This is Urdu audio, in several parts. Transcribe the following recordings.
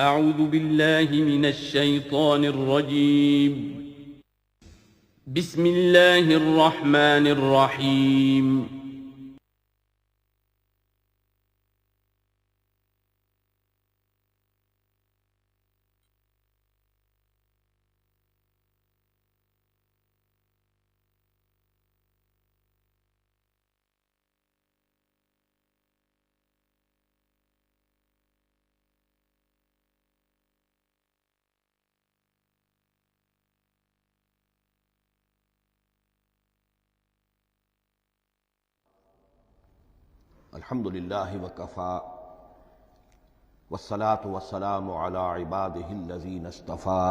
اعوذ باللہ من الشیطان الرجیم بسم اللہ الرحمن الرحیم الحمد للہ وکفا والصلاة والسلام علی عباده الذین اصطفى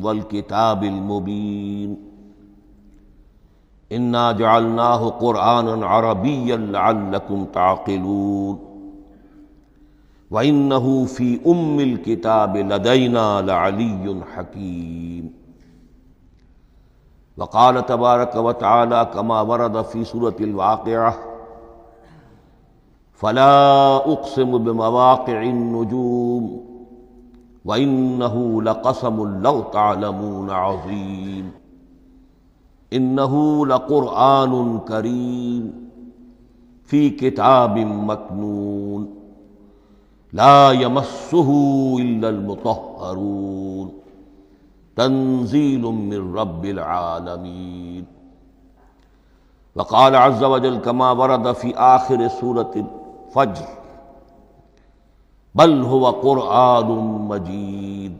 والکتاب المبین انا جعلناہ قرآنا عربیا لعلکم تعقلون وإنہ فی ام الکتاب لدینا لعلی حکیم وقال تبارک وتعالی کما ورد فی سورة الواقعہ فلا اقسم بمواقع النجوم وَإِنَّهُ لَقَسَمٌ لَوْ تَعْلَمُونَ عَظِيمٌ إِنَّهُ لَقُرْآنٌ كَرِيمٌ فِي كِتَابٍ مَّكْنُونٍ لَا يَمَسُّهُ إِلَّا الْمُطَهَّرُونَ تَنزِيلٌ مِّن رَّبِّ الْعَالَمِينَ وقال عز وجل كما ورد في آخر سورة الفجر بل هو قرآن مجید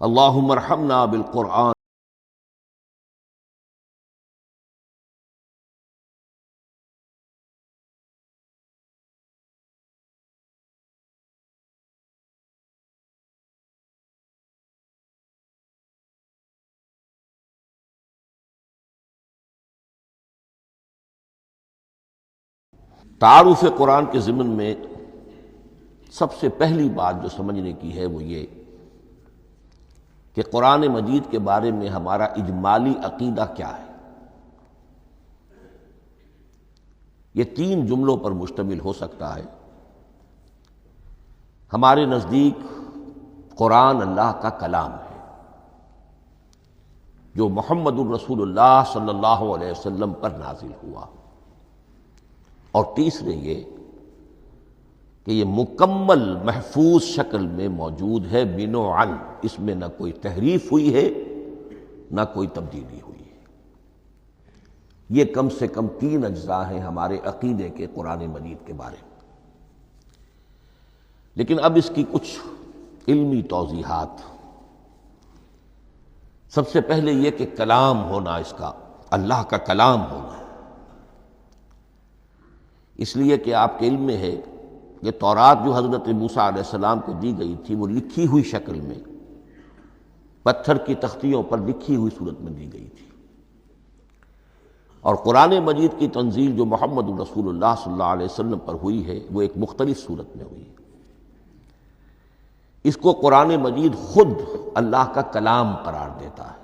اللہم ارحمنا بالقرآن تعارف قرآن کے ضمن میں سب سے پہلی بات جو سمجھنے کی ہے وہ یہ کہ قرآن مجید کے بارے میں ہمارا اجمالی عقیدہ کیا ہے۔ یہ 3 جملوں پر مشتمل ہو سکتا ہے۔ ہمارے نزدیک قرآن اللہ کا کلام ہے جو محمد الرسول اللہ صلی اللہ علیہ وسلم پر نازل ہوا، اور تیسرے یہ کہ یہ مکمل محفوظ شکل میں موجود ہے بنوعاً، اس میں نہ کوئی تحریف ہوئی ہے نہ کوئی تبدیلی ہوئی ہے۔ یہ کم سے کم 3 اجزاء ہیں ہمارے عقیدے کے قرآن مجید کے بارے میں۔ لیکن اب اس کی کچھ علمی توضیحات۔ سب سے پہلے یہ کہ کلام ہونا، اس کا اللہ کا کلام ہونا، اس لیے کہ آپ کے علم میں ہے کہ تورات جو حضرت موسیٰ علیہ السلام کو دی گئی تھی وہ لکھی ہوئی شکل میں پتھر کی تختیوں پر لکھی ہوئی صورت میں دی گئی تھی، اور قرآن مجید کی تنزیل جو محمد رسول اللہ صلی اللہ علیہ وسلم پر ہوئی ہے وہ ایک مختلف صورت میں ہوئی ہے۔ اس کو قرآن مجید خود اللہ کا کلام قرار دیتا ہے۔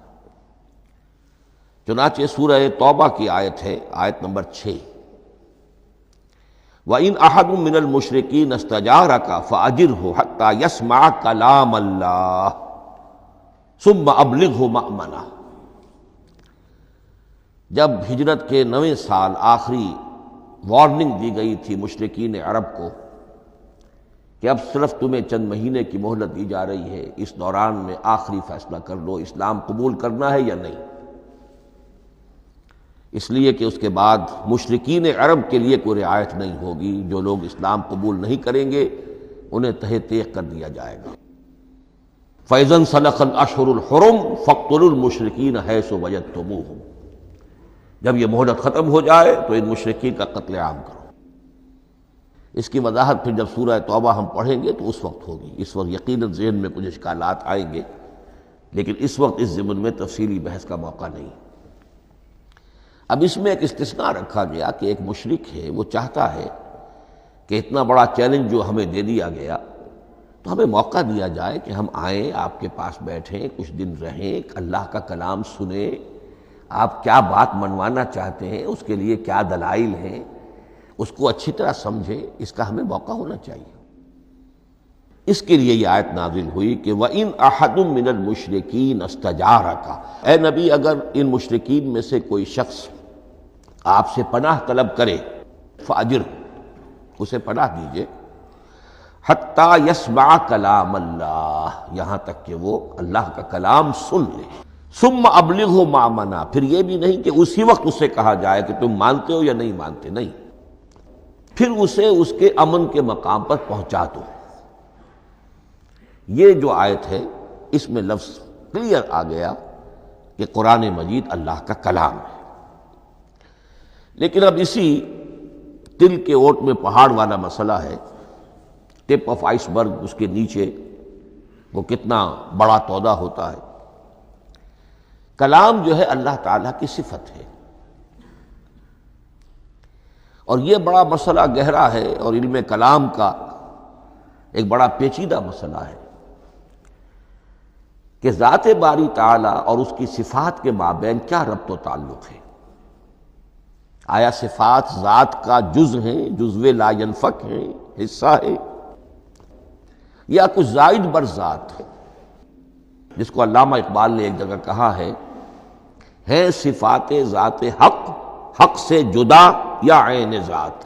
چنانچہ سورہ توبہ کی آیت ہے، آیت نمبر 6، وَإِنْ أَحَدٌ مِّنَ الْمُشْرِكِينَ اسْتَجَارَكَ فَأَجِرْهُ حَتَّى يَسْمَعَ كَلَامَ اللَّهِ ثُمَّ أَبْلِغْهُ مَأْمَنَهُ۔ جب ہجرت کے 9ویں سال آخری وارننگ دی گئی تھی مشرکین عرب کو کہ اب صرف تمہیں چند مہینے کی مہلت دی جا رہی ہے، اس دوران میں آخری فیصلہ کر لو اسلام قبول کرنا ہے یا نہیں، اس لیے کہ اس کے بعد مشرکین عرب کے لیے کوئی رعایت نہیں ہوگی، جو لوگ اسلام قبول نہیں کریں گے انہیں تہہ تیغ کر دیا جائے گا۔ فَإِذَا انْسَلَخَ الْأَشْهُرُ الْحُرُمُ فَاقْتُلُوا الْمُشْرِكِينَ حَيْثُ وَجَدتُّمُوهُمْ، جب یہ مہلت ختم ہو جائے تو ان مشرکین کا قتل عام کرو۔ اس کی وضاحت پھر جب سورہ توبہ ہم پڑھیں گے تو اس وقت ہوگی، اس وقت یقیناً ذہن میں کچھ اشکالات آئیں گے، لیکن اس وقت اس ضمن میں تفصیلی بحث کا موقع نہیں۔ اب اس میں ایک استثناء رکھا گیا کہ ایک مشرک ہے، وہ چاہتا ہے کہ اتنا بڑا چیلنج جو ہمیں دے دیا گیا تو ہمیں موقع دیا جائے کہ ہم آئیں، آپ کے پاس بیٹھیں، کچھ دن رہیں، اللہ کا کلام سنیں، آپ کیا بات منوانا چاہتے ہیں، اس کے لیے کیا دلائل ہیں، اس کو اچھی طرح سمجھیں، اس کا ہمیں موقع ہونا چاہیے۔ اس کے لیے یہ آیت نازل ہوئی کہ وَإِنْ أَحَدٌ مِّنَ الْمُشْرِكِينَ اسْتَجَارَكَ، اے نبی اگر ان مشرکین میں سے کوئی شخص آپ سے پناہ طلب کرے فَأَجِرْهُ، اسے پناہ دیجئے، حَتَّى يَسْمَعَ كَلَامَ اللَّهِ، یہاں تک کہ وہ اللہ کا کلام سن لے، ثُمَّ أَبْلِغْهُ مَأْمَنَا، پھر یہ بھی نہیں کہ اسی وقت اسے کہا جائے کہ تم مانتے ہو یا نہیں مانتے، نہیں، پھر اسے اس کے امن کے مقام پر پہنچا دو۔ یہ جو آیت ہے اس میں لفظ کلیئر آ گیا کہ قرآن مجید اللہ کا کلام ہے، لیکن اب اسی تل کے اوٹ میں پہاڑ والا مسئلہ ہے، ٹپ آف آئس برگ، اس کے نیچے وہ کتنا بڑا تودا ہوتا ہے۔ کلام جو ہے اللہ تعالیٰ کی صفت ہے، اور یہ بڑا مسئلہ گہرا ہے، اور علم کلام کا ایک بڑا پیچیدہ مسئلہ ہے کہ ذات باری تعالیٰ اور اس کی صفات کے مابین کیا ربط و تعلق ہے۔ آیا صفات ذات کا جز ہیں، جزو لا ینفک ہیں، حصہ ہے، یا کچھ زائد بر ذات ہے، جس کو علامہ اقبال نے ایک جگہ کہا ہے صفات ذات حق، حق سے جدا یا عین ذات۔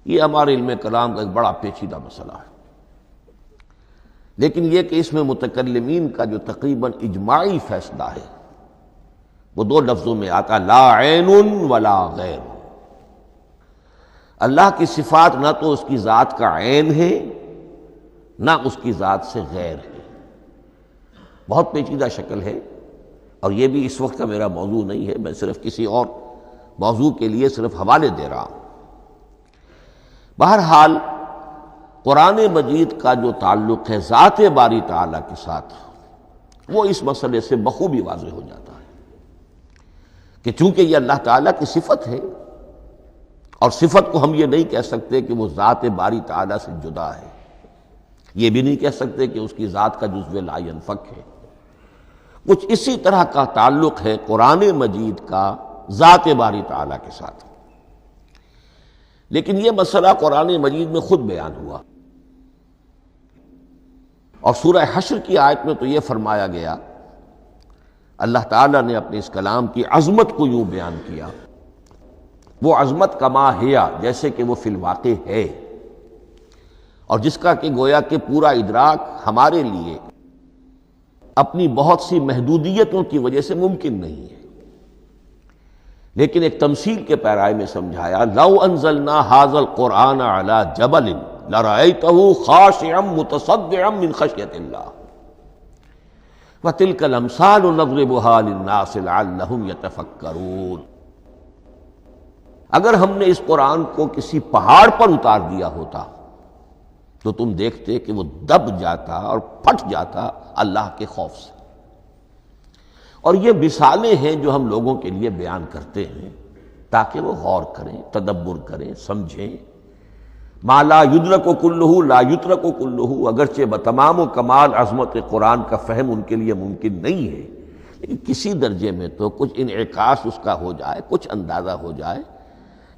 یہ ہمارے علم کلام کا ایک بڑا پیچیدہ مسئلہ ہے، لیکن یہ کہ اس میں متکلمین کا جو تقریباً اجماعی فیصلہ ہے وہ دو لفظوں میں آتا، لا عین ولا غیر۔ اللہ کی صفات نہ تو اس کی ذات کا عین ہے نہ اس کی ذات سے غیر ہے، بہت پیچیدہ شکل ہے، اور یہ بھی اس وقت کا میرا موضوع نہیں ہے، میں صرف کسی اور موضوع کے لیے صرف حوالے دے رہا ہوں۔ بہرحال قرآن مجید کا جو تعلق ہے ذات باری تعالیٰ کے ساتھ، وہ اس مسئلے سے بخوبی واضح ہو جاتا ہے کہ چونکہ یہ اللہ تعالیٰ کی صفت ہے، اور صفت کو ہم یہ نہیں کہہ سکتے کہ وہ ذات باری تعالیٰ سے جدا ہے، یہ بھی نہیں کہہ سکتے کہ اس کی ذات کا جزو لا ینفک ہے، کچھ اسی طرح کا تعلق ہے قرآن مجید کا ذات باری تعالیٰ کے ساتھ۔ لیکن یہ مسئلہ قرآن مجید میں خود بیان ہوا، اور سورہ حشر کی آیت میں تو یہ فرمایا گیا، اللہ تعالیٰ نے اپنے اس کلام کی عظمت کو یوں بیان کیا، وہ عظمت کما ہیا، جیسے کہ وہ فی الواقع ہے، اور جس کا کہ گویا کہ پورا ادراک ہمارے لیے اپنی بہت سی محدودیتوں کی وجہ سے ممکن نہیں ہے، لیکن ایک تمثیل کے پیرائے میں سمجھایا، لو انزلنا ھذا القرآن علی جبل لرأیتہ خاشعا متصدعا من خشیۃ اللہ وتلک الامثال نضربها للناس لعلهم یتفکرون۔ اگر ہم نے اس قرآن کو کسی پہاڑ پر اتار دیا ہوتا تو تم دیکھتے کہ وہ دب جاتا اور پھٹ جاتا اللہ کے خوف سے۔ اور یہ مثالیں ہیں جو ہم لوگوں کے لیے بیان کرتے ہیں تاکہ وہ غور کریں، تدبر کریں، سمجھیں۔ ما لا یدرک کلہ لا یترک کلہ، اگرچہ بتمام و کمال عظمت قرآن کا فہم ان کے لیے ممکن نہیں ہے، لیکن کسی درجے میں تو کچھ انعکاس اس کا ہو جائے، کچھ اندازہ ہو جائے،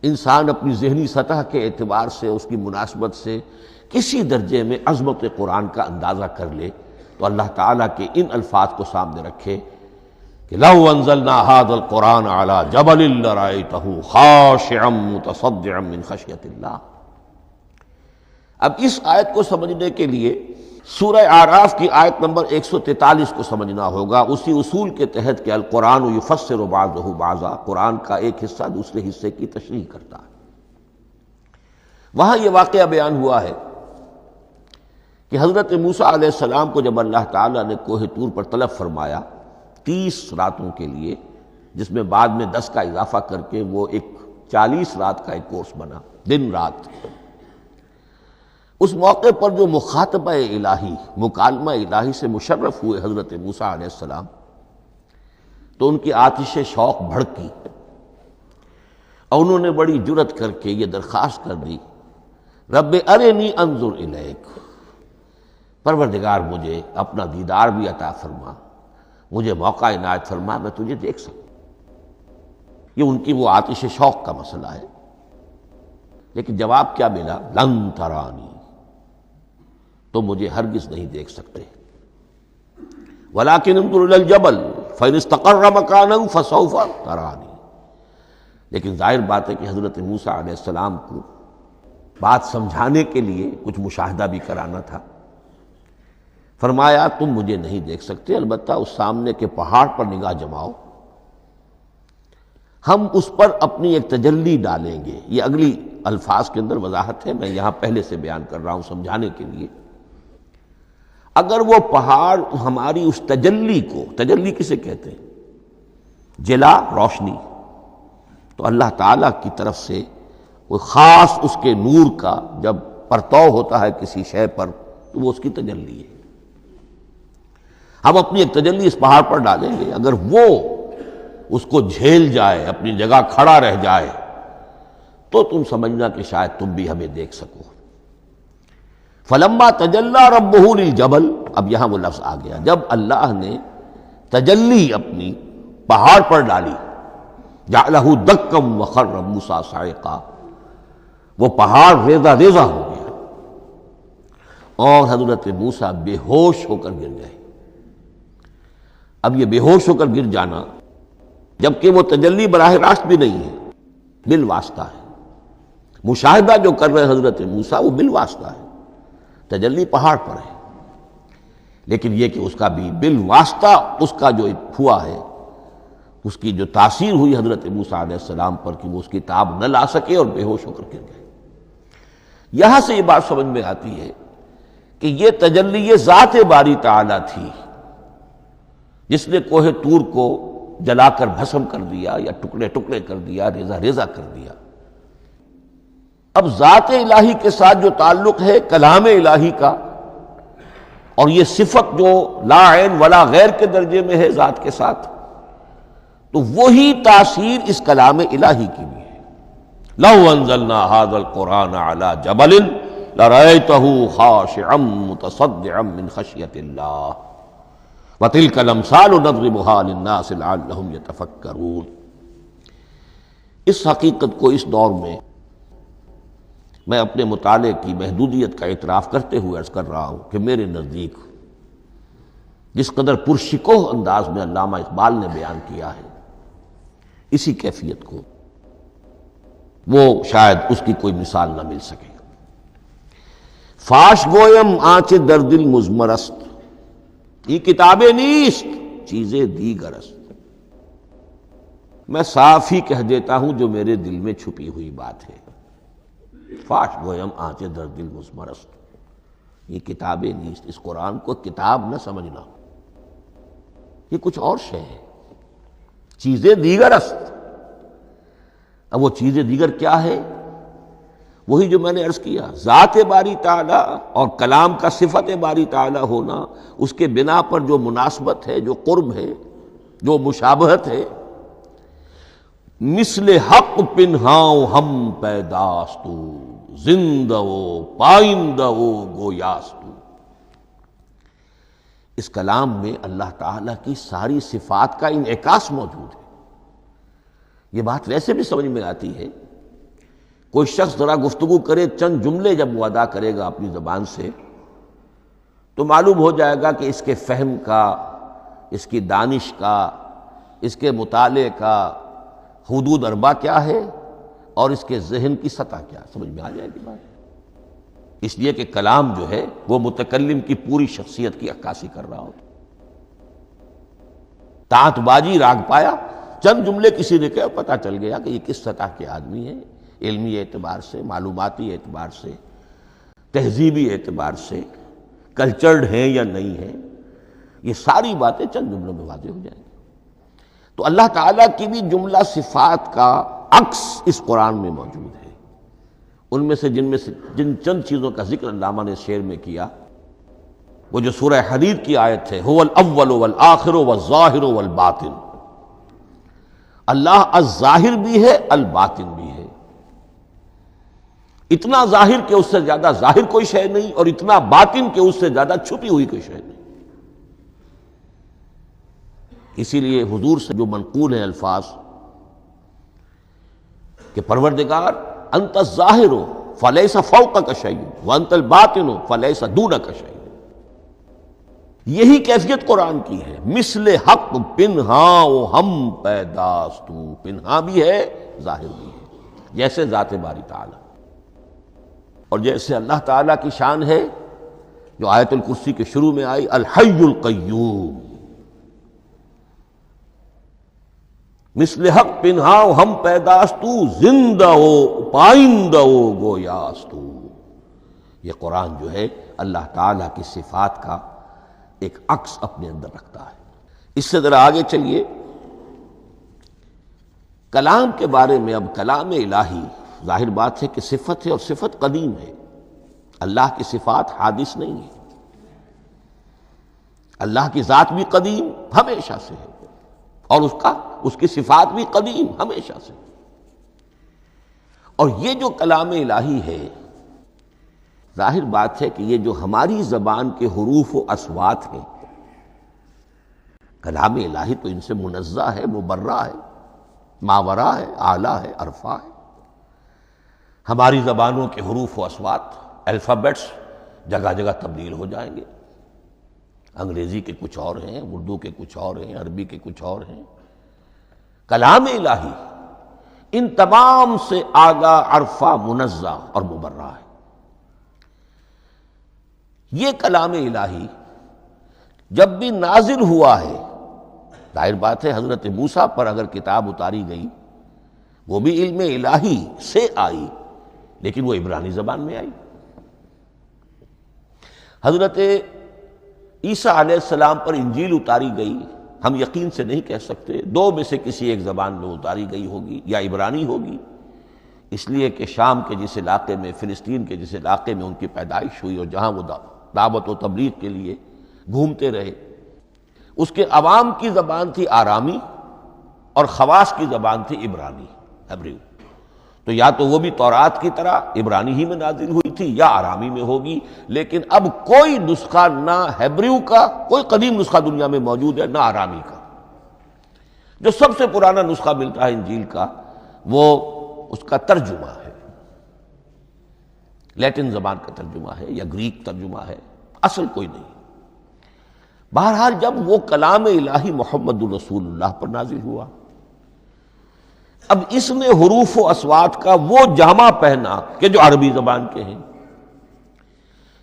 انسان اپنی ذہنی سطح کے اعتبار سے، اس کی مناسبت سے کسی درجے میں عظمت قرآن کا اندازہ کر لے، تو اللہ تعالیٰ کے ان الفاظ کو سامنے رکھے کہ لو انزلنا ھذا القرآن علی جبل لرأیتہ خاشعا متصدعا من خشیۃ اللہ۔ اب اس آیت کو سمجھنے کے لیے سورہ اعراف کی آیت نمبر 143 کو سمجھنا ہوگا، اسی اصول کے تحت کہ القرآن یفسر بعضہ بعضا، قرآن کا ایک حصہ دوسرے حصے کی تشریح کرتا ہے۔ وہاں یہ واقعہ بیان ہوا ہے کہ حضرت موسیٰ علیہ السلام کو جب اللہ تعالیٰ نے کوہ طور پر طلب فرمایا 30 راتوں کے لیے، جس میں بعد میں 10 کا اضافہ کر کے وہ ایک 40 رات کا ایک کورس بنا، دن رات، اس موقع پر جو مخاطبہ الہی، مکالمہ الہی سے مشرف ہوئے حضرت موسیٰ علیہ السلام، تو ان کی آتش شوق بھڑکی اور انہوں نے بڑی جرأت کر کے یہ درخواست کر دی، رب ارنی انظر الیک، پروردگار مجھے اپنا دیدار بھی عطا فرما، مجھے موقع عنایت فرما، میں تجھے دیکھ سکوں۔ یہ ان کی وہ آتش شوق کا مسئلہ ہے۔ لیکن جواب کیا ملا؟ لن ترانی، تو مجھے ہرگز نہیں دیکھ سکتے، ولیکن انظر الی الجبل فإن استقر مکانہ فسوف ترانی۔ لیکن ظاہر بات ہے کہ حضرت موسیٰ علیہ السلام کو بات سمجھانے کے لیے کچھ مشاہدہ بھی کرانا تھا۔ فرمایا تم مجھے نہیں دیکھ سکتے، البتہ اس سامنے کے پہاڑ پر نگاہ جماؤ، ہم اس پر اپنی ایک تجلی ڈالیں گے۔ یہ اگلی الفاظ کے اندر وضاحت ہے، میں یہاں پہلے سے بیان کر رہا ہوں سمجھانے کے لیے۔ اگر وہ پہاڑ ہماری اس تجلی کو، تجلی کسے کہتے ہیں؟ جلا، روشنی، تو اللہ تعالیٰ کی طرف سے کوئی خاص اس کے نور کا جب پرتو ہوتا ہے کسی شے پر تو وہ اس کی تجلی ہے۔ ہم اپنی ایک تجلی اس پہاڑ پر ڈالیں گے، اگر وہ اس کو جھیل جائے، اپنی جگہ کھڑا رہ جائے، تو تم سمجھنا کہ شاید تم بھی ہمیں دیکھ سکو۔ فلما تجلی ربہ للجبل، اب یہاں وہ لفظ آ گیا، جب اللہ نے تجلی اپنی پہاڑ پر ڈالی، جعلہ دکا وخر موسیٰ صعقا، وہ پہاڑ ریزہ ریزہ ہو گیا اور حضرت موسیٰ بے ہوش ہو کر گر گئے۔ اب یہ بے ہوش ہو کر گر جانا، جبکہ وہ تجلی براہ راست بھی نہیں ہے، بالواسطہ ہے۔ مشاہدہ جو کر رہے حضرت موسیٰ وہ بالواسطہ ہے، تجلی پہاڑ پر ہے، لیکن یہ کہ اس کا بھی بالواسطہ اس کا جو ہوا ہے، اس کی جو تاثیر ہوئی حضرت موسیٰ علیہ السلام پر کہ وہ اس کی تاب نہ لا سکے اور بے ہوش ہو کر گر گئے۔ یہاں سے یہ بات سمجھ میں آتی ہے کہ یہ تجلی یہ ذات باری تعالیٰ تھی جس نے کوہ طور کو جلا کر بھسم کر دیا یا ٹکڑے ٹکڑے کر دیا، ریزہ ریزہ کر دیا۔ اب ذات الہی کے ساتھ جو تعلق ہے کلام الہی کا، اور یہ صفت جو لا عین ولا غیر کے درجے میں ہے ذات کے ساتھ، تو وہی تاثیر اس کلام الہی کی بھی ہے۔ لو انزلنا هذا القرآن على جبل لرأيته خاشعا متصدعا من خشية الله وَتِلْكَ الْأَمْثَالُ نَضْرِبُهَا لِلنَّاسِ لَعَلَّهُمْ يَتَفَكَّرُونَ۔ اس حقیقت کو اس دور میں میں اپنے مطالعے کی محدودیت کا اعتراف کرتے ہوئے عرض کر رہا ہوں کہ میرے نزدیک جس قدر پرشکوہ انداز میں علامہ اقبال نے بیان کیا ہے، اسی کیفیت کو وہ شاید اس کی کوئی مثال نہ مل سکے۔ فاش گویم آنچ در دل مضمر است، یہ کتابیں نیست چیزیں دیگر است۔ میں صاف ہی کہہ دیتا ہوں جو میرے دل میں چھپی ہوئی بات ہے۔ فاش گویم آنچ در دل مضمر است، یہ کتابیں نیست، اس قرآن کو کتاب نہ سمجھنا، یہ کچھ اور شے ہے، چیزیں دیگر است۔ اب وہ چیزیں دیگر کیا ہے؟ وہی جو میں نے عرض کیا، ذات باری تعالیٰ اور کلام کا صفت باری تعالیٰ ہونا، اس کے بنا پر جو مناسبت ہے، جو قرب ہے، جو مشابہت ہے۔ مثل حق پنہاؤ ہم پیداستو، زندہ و پائندہ و گویاستو۔ اس کلام میں اللہ تعالیٰ کی ساری صفات کا انعکاس موجود ہے۔ یہ بات ویسے بھی سمجھ میں آتی ہے، کوئی شخص ذرا گفتگو کرے، چند جملے جب وہ ادا کرے گا اپنی زبان سے، تو معلوم ہو جائے گا کہ اس کے فہم کا، اس کی دانش کا، اس کے مطالعے کا حدود اربع کیا ہے اور اس کے ذہن کی سطح کیا، سمجھ میں آ جائے گی بات۔ اس لیے کہ کلام جو ہے وہ متکلم کی پوری شخصیت کی عکاسی کر رہا ہو. تانت بازی راگ پایا، چند جملے کسی نے کہا، پتہ چل گیا کہ یہ کس سطح کے آدمی ہیں، علمی اعتبار سے، معلوماتی اعتبار سے، تہذیبی اعتبار سے، کلچرڈ ہیں یا نہیں ہیں. یہ ساری باتیں چند جملوں میں واضح ہو جائیں گی. تو اللہ تعالیٰ کی بھی جملہ صفات کا عکس اس قرآن میں موجود ہے. ان میں سے جن چند چیزوں کا ذکر علامہ نے شعر میں کیا، وہ جو سورہ حدید کی آیت ہے، هو الاول والآخر والظاہر والباطن. اللہ الظاہر بھی ہے، الباطن بھی ہے. اتنا ظاہر کہ اس سے زیادہ ظاہر کوئی شے نہیں، اور اتنا باطن کہ اس سے زیادہ چھپی ہوئی کوئی شے نہیں. اسی لیے حضور سے جو منقول ہیں الفاظ کہ پروردگار انت الظاہر فلیس فوقک شیء وانت الباطن فلیس دونک شیء. یہی کیفیت قرآن کی ہے. مثل حق پنہاں و ہم پیداستو، پنہاں بھی ہے ظاہر بھی ہے، جیسے ذات باری تعالی. اور جیسے اللہ تعالیٰ کی شان ہے جو آیت الکرسی کے شروع میں آئی، الحی القیوم. مثل حق پنہاں و ہم پیداستو، زندہ ہو پائندہ ہو گویاستو. یہ قرآن جو ہے اللہ تعالیٰ کی صفات کا ایک عکس اپنے اندر رکھتا ہے. اس سے ذرا آگے چلیے. کلام کے بارے میں اب کلام الہی ظاہر بات ہے کہ صفت ہے، اور صفت قدیم ہے. اللہ کی صفات حادث نہیں ہے. اللہ کی ذات بھی قدیم ہمیشہ سے ہے، اور اس کی صفات بھی قدیم ہمیشہ سے. اور یہ جو کلام الہی ہے، ظاہر بات ہے کہ یہ جو ہماری زبان کے حروف و اصوات ہیں، کلام الہی تو ان سے منزہ ہے، مبرہ ہے، ماورا ہے، اعلیٰ ہے، عرفہ ہے. ہماری زبانوں کے حروف و اصوات، الفابیٹس جگہ جگہ تبدیل ہو جائیں گے. انگریزی کے کچھ اور ہیں، اردو کے کچھ اور ہیں، عربی کے کچھ اور ہیں. کلام الہی ان تمام سے آگاہ، عرفہ، منزہ اور مبرہ ہے. یہ کلام الہی جب بھی نازل ہوا ہے، ظاہر بات ہے حضرت موسیٰ پر اگر کتاب اتاری گئی وہ بھی علم الہی سے آئی، لیکن وہ عبرانی زبان میں آئی. حضرت عیسیٰ علیہ السلام پر انجیل اتاری گئی، ہم یقین سے نہیں کہہ سکتے، دو میں سے کسی ایک زبان میں اتاری گئی ہوگی، یا عبرانی ہوگی، اس لیے کہ شام کے جس علاقے میں، فلسطین کے جس علاقے میں ان کی پیدائش ہوئی اور جہاں وہ دعوت و تبلیغ کے لیے گھومتے رہے، اس کے عوام کی زبان تھی آرامی، اور خواص کی زبان تھی عبرانی، ہیبریو. تو یا تو وہ بھی تورات کی طرح عبرانی ہی میں نازل ہوئی تھی، یا آرامی میں ہوگی. لیکن اب کوئی نسخہ نہ ہیبریو کا، کوئی قدیم نسخہ دنیا میں موجود ہے، نہ آرامی کا. جو سب سے پرانا نسخہ ملتا ہے انجیل کا، وہ اس کا ترجمہ ہے، لیٹن زبان کا ترجمہ ہے یا گریک ترجمہ ہے، اصل کوئی نہیں. بہرحال جب وہ کلام الہی محمد الرسول اللہ پر نازل ہوا، اب اس نے حروف و اصوات کا وہ جامہ پہنا کہ جو عربی زبان کے ہیں.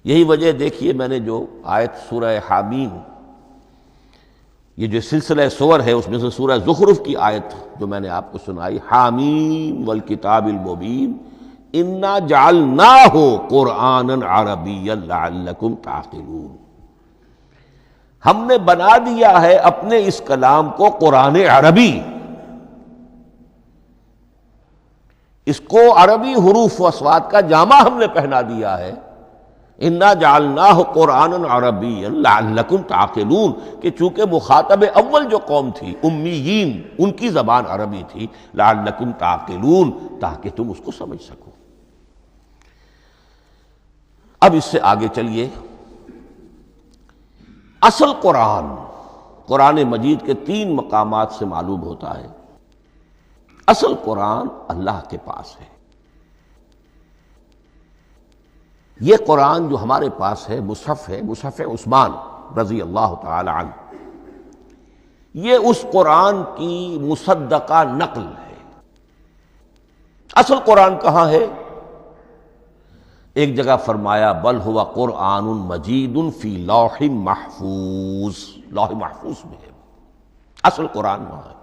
یہی وجہ دیکھیے، میں نے جو آیت سورہ حامیم، یہ جو سلسلہ سور ہے اس میں سے سورہ زخرف کی آیت جو میں نے آپ کو سنائی، حامیم والکتاب المبین انا جعلناہ قرآنا عربیا لعلکم تعقلون. ہم نے بنا دیا ہے اپنے اس کلام کو قرآن عربی، اس کو عربی حروف و اصوات کا جامہ ہم نے پہنا دیا ہے. انا جعلناہ قرآنا عربیا لعلکم تعقلون، کہ چونکہ مخاطب اول جو قوم تھی امیین، ان کی زبان عربی تھی، لعلکم تعقلون، تاکہ تم اس کو سمجھ سکو. اب اس سے آگے چلیے. اصل قرآن مجید کے 3 مقامات سے معلوم ہوتا ہے. اصل قرآن اللہ کے پاس ہے. یہ قرآن جو ہمارے پاس ہے، مصحف عثمان رضی اللہ تعالی عنہ، یہ اس قرآن کی مصدقہ نقل ہے. اصل قرآن کہاں ہے؟ ایک جگہ فرمایا بل ہوا قرآن مجید فی لوح محفوظ، لوح محفوظ میں ہے، اصل قرآن وہاں ہے۔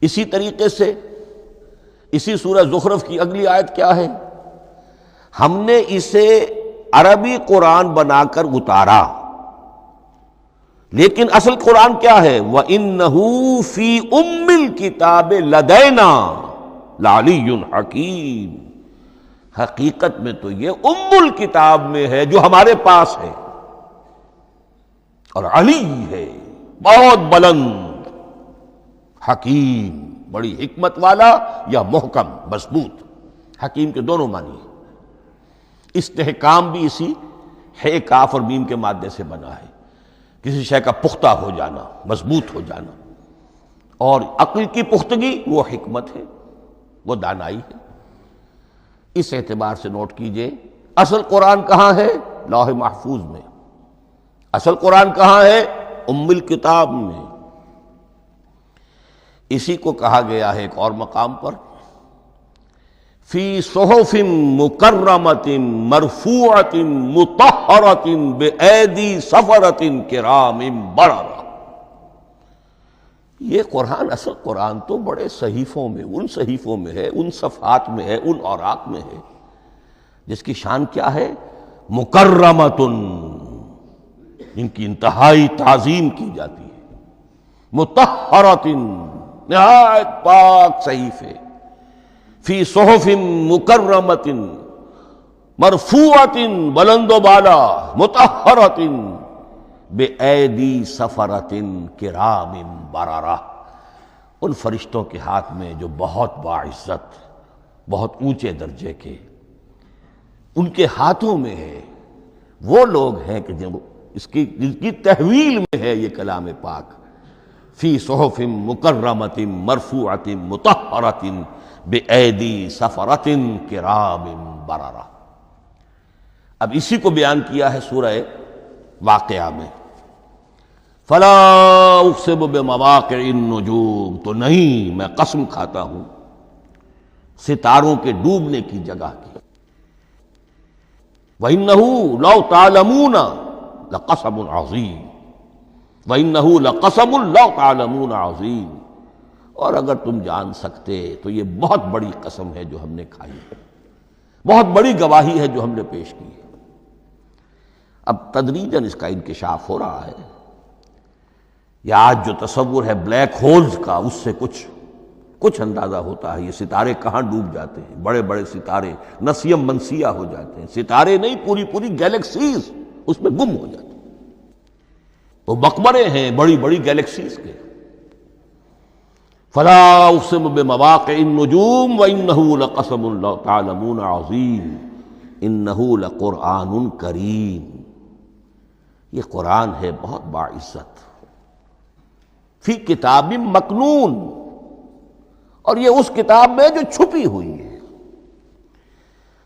اسی طریقے سے اسی سورہ زخرف کی اگلی آیت کیا ہے؟ ہم نے اسے عربی قرآن بنا کر اتارا، لیکن اصل قرآن کیا ہے؟ وَإِنَّهُ فِي أُمِّ الْكِتَابِ لَدَيْنَا لَعَلِيٌّ حَكِيمٌ، حقیقت میں تو یہ ام الکتاب میں ہے جو ہمارے پاس ہے، اور علی ہے بہت بلند، حکیم بڑی حکمت والا، یا محکم مضبوط، حکیم کے دونوں معنی ہیں۔ استحکام بھی اسی ہے کاف اور میم کے مادے سے بنا ہے، کسی شے کا پختہ ہو جانا، مضبوط ہو جانا، اور عقل کی پختگی وہ حکمت ہے، وہ دانائی ہے۔ اس اعتبار سے نوٹ کیجئے اصل قرآن کہاں ہے؟ لوح محفوظ میں۔ اصل قرآن کہاں ہے؟ ام الکتاب میں۔ اسی کو کہا گیا ہے ایک اور مقام پر فی صحف مکرمۃ مرفوعۃ مطہرۃ بأیدی سفرۃ کرام بررہ۔ یہ قرآن، اصل قرآن تو بڑے صحیفوں میں، ان صحیفوں میں ہے، ان صفحات میں ہے، ان اوراق میں ہے، جس کی شان کیا ہے؟ مکرمۃ، جن کی انتہائی تعظیم کی جاتی ہے، مطہرۃ، نہایت پاک صحیفے، فی صحف مکرمۃ مرفوعۃ، بلند و بالا، مطہرۃ بِأَيْدِي سَفَرَةٍ كِرَامٍ بَرَرَةٍ، ان فرشتوں کے ہاتھ میں جو بہت باعزت، بہت اونچے درجے کے، ان کے ہاتھوں میں ہے۔ وہ لوگ ہیں کہ جن کی تحویل میں ہے یہ کلام پاک، فی صحف مکرمۃ مرفوعۃ مطہرۃ بِأَيْدِي سَفَرَةٍ كِرَامٍ بَرَرَةٍ۔ اب اسی کو بیان کیا ہے سورہ واقعہ میں، فلا اقسم بمواقع النجوم، تو نہیں، میں قسم کھاتا ہوں ستاروں کے ڈوبنے کی جگہ کی۔ وَإِنَّهُ لَوْ تَعْلَمُونَ لَقَسَمٌ عَظِيمٌ، وَإِنَّهُ لَقَسَمٌ لَوْ تَعْلَمُونَ عَظِيمٌ، اور اگر تم جان سکتے تو یہ بہت بڑی قسم ہے جو ہم نے کھائی ہے، بہت بڑی گواہی ہے جو ہم نے پیش کی ہے۔ اب تدریجاً اس کا انکشاف ہو رہا ہے۔ یہ آج جو تصور ہے بلیک ہولز کا، اس سے کچھ اندازہ ہوتا ہے یہ ستارے کہاں ڈوب جاتے ہیں، بڑے بڑے ستارے نسیم منسیہ ہو جاتے ہیں، ستارے نہیں، پوری گیلیکسیز اس میں گم ہو جاتے ہیں، وہ مقبرے ہیں بڑی بڑی گیلیکسیز کے۔ فلا اقسم بمواقع النجوم وانه لقسم لو تعلمون عظیم انه لقرآن کریم، یہ قرآن ہے بہت باعزت، فی کتاب مکنون، اور یہ اس کتاب میں جو چھپی ہوئی ہے۔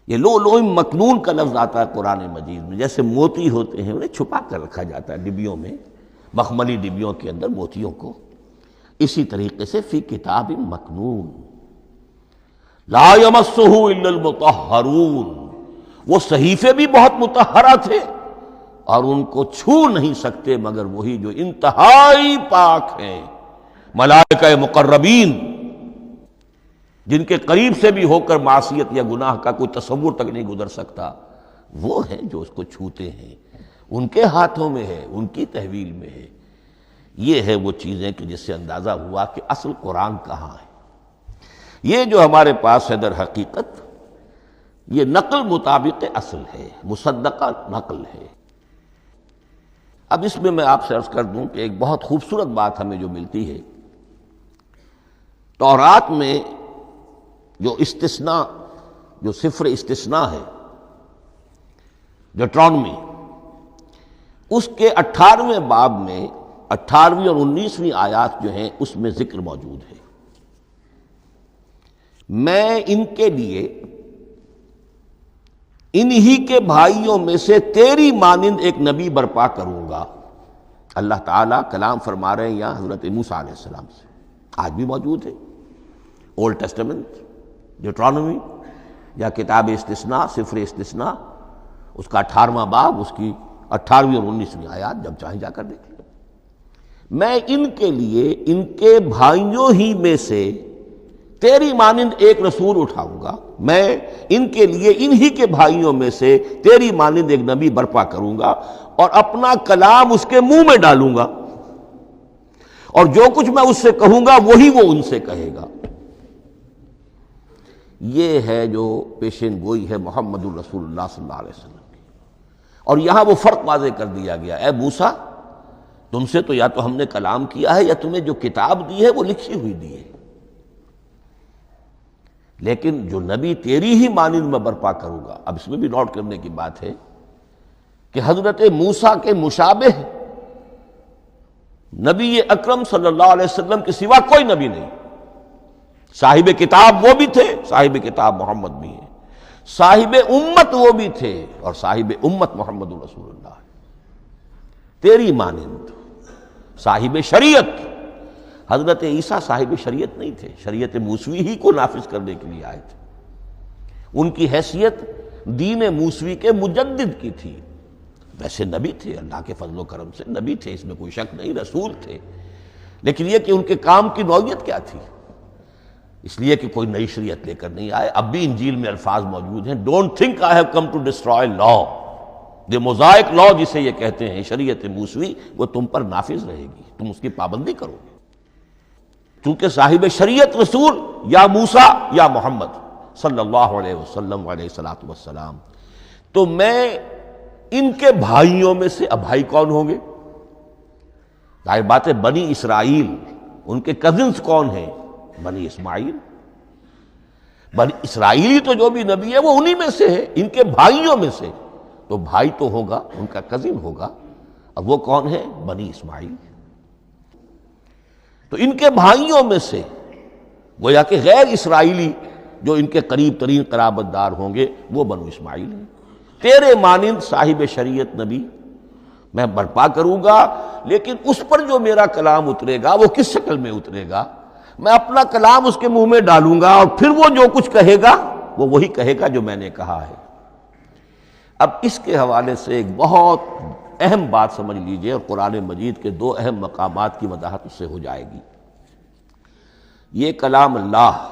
یہ لؤلؤ مکنون کا لفظ آتا ہے قرآن مجید میں، جیسے موتی ہوتے ہیں انہیں چھپا کر رکھا جاتا ہے ڈبیوں میں، مخملی ڈبیوں کے اندر موتیوں کو، اسی طریقے سے فی کتاب مکنون، لا یمسہ الا المطہرون، وہ صحیفے بھی بہت مطہرہ تھے اور ان کو چھو نہیں سکتے مگر وہی جو انتہائی پاک ہیں، ملائکہ مقربین، جن کے قریب سے بھی ہو کر معصیت یا گناہ کا کوئی تصور تک نہیں گزر سکتا، وہ ہیں جو اس کو چھوتے ہیں، ان کے ہاتھوں میں ہے، ان کی تحویل میں ہے۔ یہ ہے وہ چیزیں کہ جس سے اندازہ ہوا کہ اصل قرآن کہاں ہے۔ یہ جو ہمارے پاس ہے در حقیقت یہ نقل مطابق اصل ہے، مصدقہ نقل ہے۔ اب اس میں آپ سے عرض کر دوں کہ ایک بہت خوبصورت بات ہمیں جو ملتی ہے، تورات میں جو استثناء، جو صفر استثناء ہے، ڈیوٹرانومی، اس کے 18ویں باب میں 18ویں اور 19ویں آیات جو ہیں اس میں ذکر موجود ہے، میں ان کے لیے انہی کے بھائیوں میں سے تیری مانند ایک نبی برپا کروں گا۔ اللہ تعالیٰ کلام فرما رہے ہیں یہاں حضرت موسیٰ علیہ السلام سے، آج بھی موجود ہے، اولڈ ٹیسٹمنٹ، ڈیوٹرانومی، یا کتاب استثناء سفر استثناء اس کا 18واں باب، اس کی 18ویں اور 19ویں آیات جب چاہیں جا کر دیکھ لیں۔ میں ان کے لیے ان کے بھائیوں ہی میں سے تیری مانند ایک رسول اٹھاؤں گا، میں ان کے لیے انہی کے بھائیوں میں سے تیری مانند ایک نبی برپا کروں گا اور اپنا کلام اس کے منہ میں ڈالوں گا، اور جو کچھ میں اس سے کہوں گا وہی وہ ان سے کہے گا۔ یہ ہے جو پیشین گوئی ہے محمد الرسول اللہ صلی اللہ علیہ وسلم کی۔ اور یہاں وہ فرق واضح کر دیا گیا، اے موسیٰ تم سے تو یا تو ہم نے کلام کیا ہے یا تمہیں جو کتاب دی ہے وہ لکھی ہوئی دی ہے، لیکن جو نبی تیری ہی مانند میں برپا کروں گا۔ اب اس میں بھی نوٹ کرنے کی بات ہے کہ حضرت موسیٰ کے مشابہ نبی اکرم صلی اللہ علیہ وسلم کے سوا کوئی نبی نہیں۔ صاحب کتاب وہ بھی تھے، صاحب کتاب محمد بھی ہیں، صاحب امت وہ بھی تھے، اور صاحب امت محمد رسول اللہ تیری مانند۔ صاحب شریعت، حضرت عیسیٰ صاحب شریعت نہیں تھے، شریعت موسوی ہی کو نافذ کرنے کے لیے آئے تھے۔ ان کی حیثیت دین موسوی کے مجدد کی تھی، ویسے نبی تھے، اللہ کے فضل و کرم سے نبی تھے، اس میں کوئی شک نہیں، رسول تھے، لیکن یہ کہ ان کے کام کی نوعیت کیا تھی، اس لیے کہ کوئی نئی شریعت لے کر نہیں آئے۔ اب بھی انجیل میں الفاظ موجود ہیں، don't think I have come to destroy law, the Mosaic law جسے یہ کہتے ہیں، شریعت موسوی، وہ تم پر نافذ رہے گی، تم اس کی پابندی کرو گے، چونکہ صاحب شریعت رسول یا موسیٰ یا محمد صلی اللہ علیہ وسلم علیہ الصلوۃ والسلام۔ تو میں ان کے بھائیوں میں سے، اب بھائی کون ہوں گے؟ ظاہر بات ہے بنی اسرائیل، ان کے کزنز کون ہیں؟ بنی اسماعیل۔ بنی اسرائیلی تو جو بھی نبی ہے وہ انہی میں سے ہے، ان کے بھائیوں میں سے، تو بھائی تو ہوگا، ان کا کزن ہوگا، اب وہ کون ہے؟ بنی اسماعیل۔ تو ان کے بھائیوں میں سے گویا کہ غیر اسرائیلی جو ان کے قریب ترین قرابت دار ہوں گے وہ بنو اسماعیل ہیں۔ تیرے مانند صاحب شریعت نبی میں برپا کروں گا، لیکن اس پر جو میرا کلام اترے گا وہ کس شکل میں اترے گا؟ میں اپنا کلام اس کے منہ میں ڈالوں گا، اور پھر وہ جو کچھ کہے گا وہ وہی کہے گا جو میں نے کہا ہے۔ اب اس کے حوالے سے ایک بہت اہم بات سمجھ لیجئے، اور قرآن مجید کے دو اہم مقامات کی وضاحت اس سے ہو جائے گی۔ یہ کلام اللہ،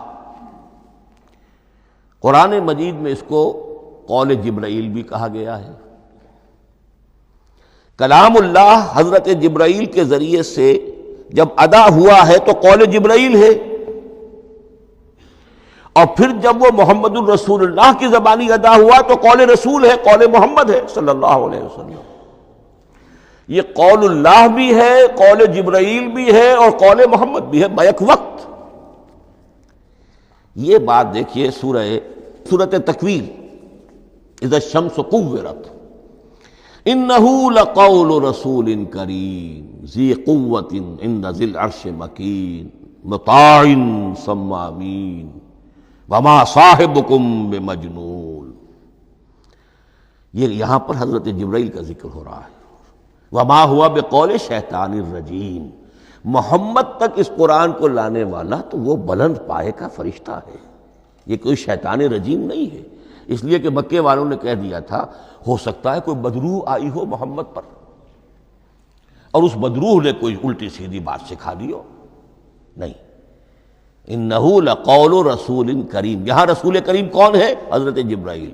قرآن مجید میں اس کو قول جبرائیل بھی کہا گیا ہے۔ کلام اللہ حضرت جبرائیل کے ذریعے سے جب ادا ہوا ہے تو قول جبرائیل ہے، اور پھر جب وہ محمد الرسول اللہ کی زبانی ادا ہوا تو قول رسول ہے، قول محمد ہے صلی اللہ علیہ وسلم۔ یہ قول اللہ بھی ہے، قول جبرائیل بھی ہے، اور قول محمد بھی ہے بیک وقت۔ یہ بات دیکھیے سورۃ تکویر، اذا الشمس کورت، انہ لقول رسول کریم ذی قوت عند ذی العرش مکین مطاع ثم امین وما صاحبکم بمجنون۔ یہ یہاں پر حضرت جبرائیل کا ذکر ہو رہا ہے۔ وما ہوا بقول شیطان الرجیم، محمد تک اس قرآن کو لانے والا تو وہ بلند پائے کا فرشتہ ہے، یہ کوئی شیطان رجیم نہیں ہے، اس لیے کہ مکے والوں نے کہہ دیا تھا ہو سکتا ہے کوئی بدروح آئی ہو محمد پر، اور اس بدروح نے کوئی الٹی سیدھی بات سکھا دی ہو، نہیں۔ انہ لقول رسول کریم، یہاں رسول کریم کون ہے؟ حضرت جبرائیل۔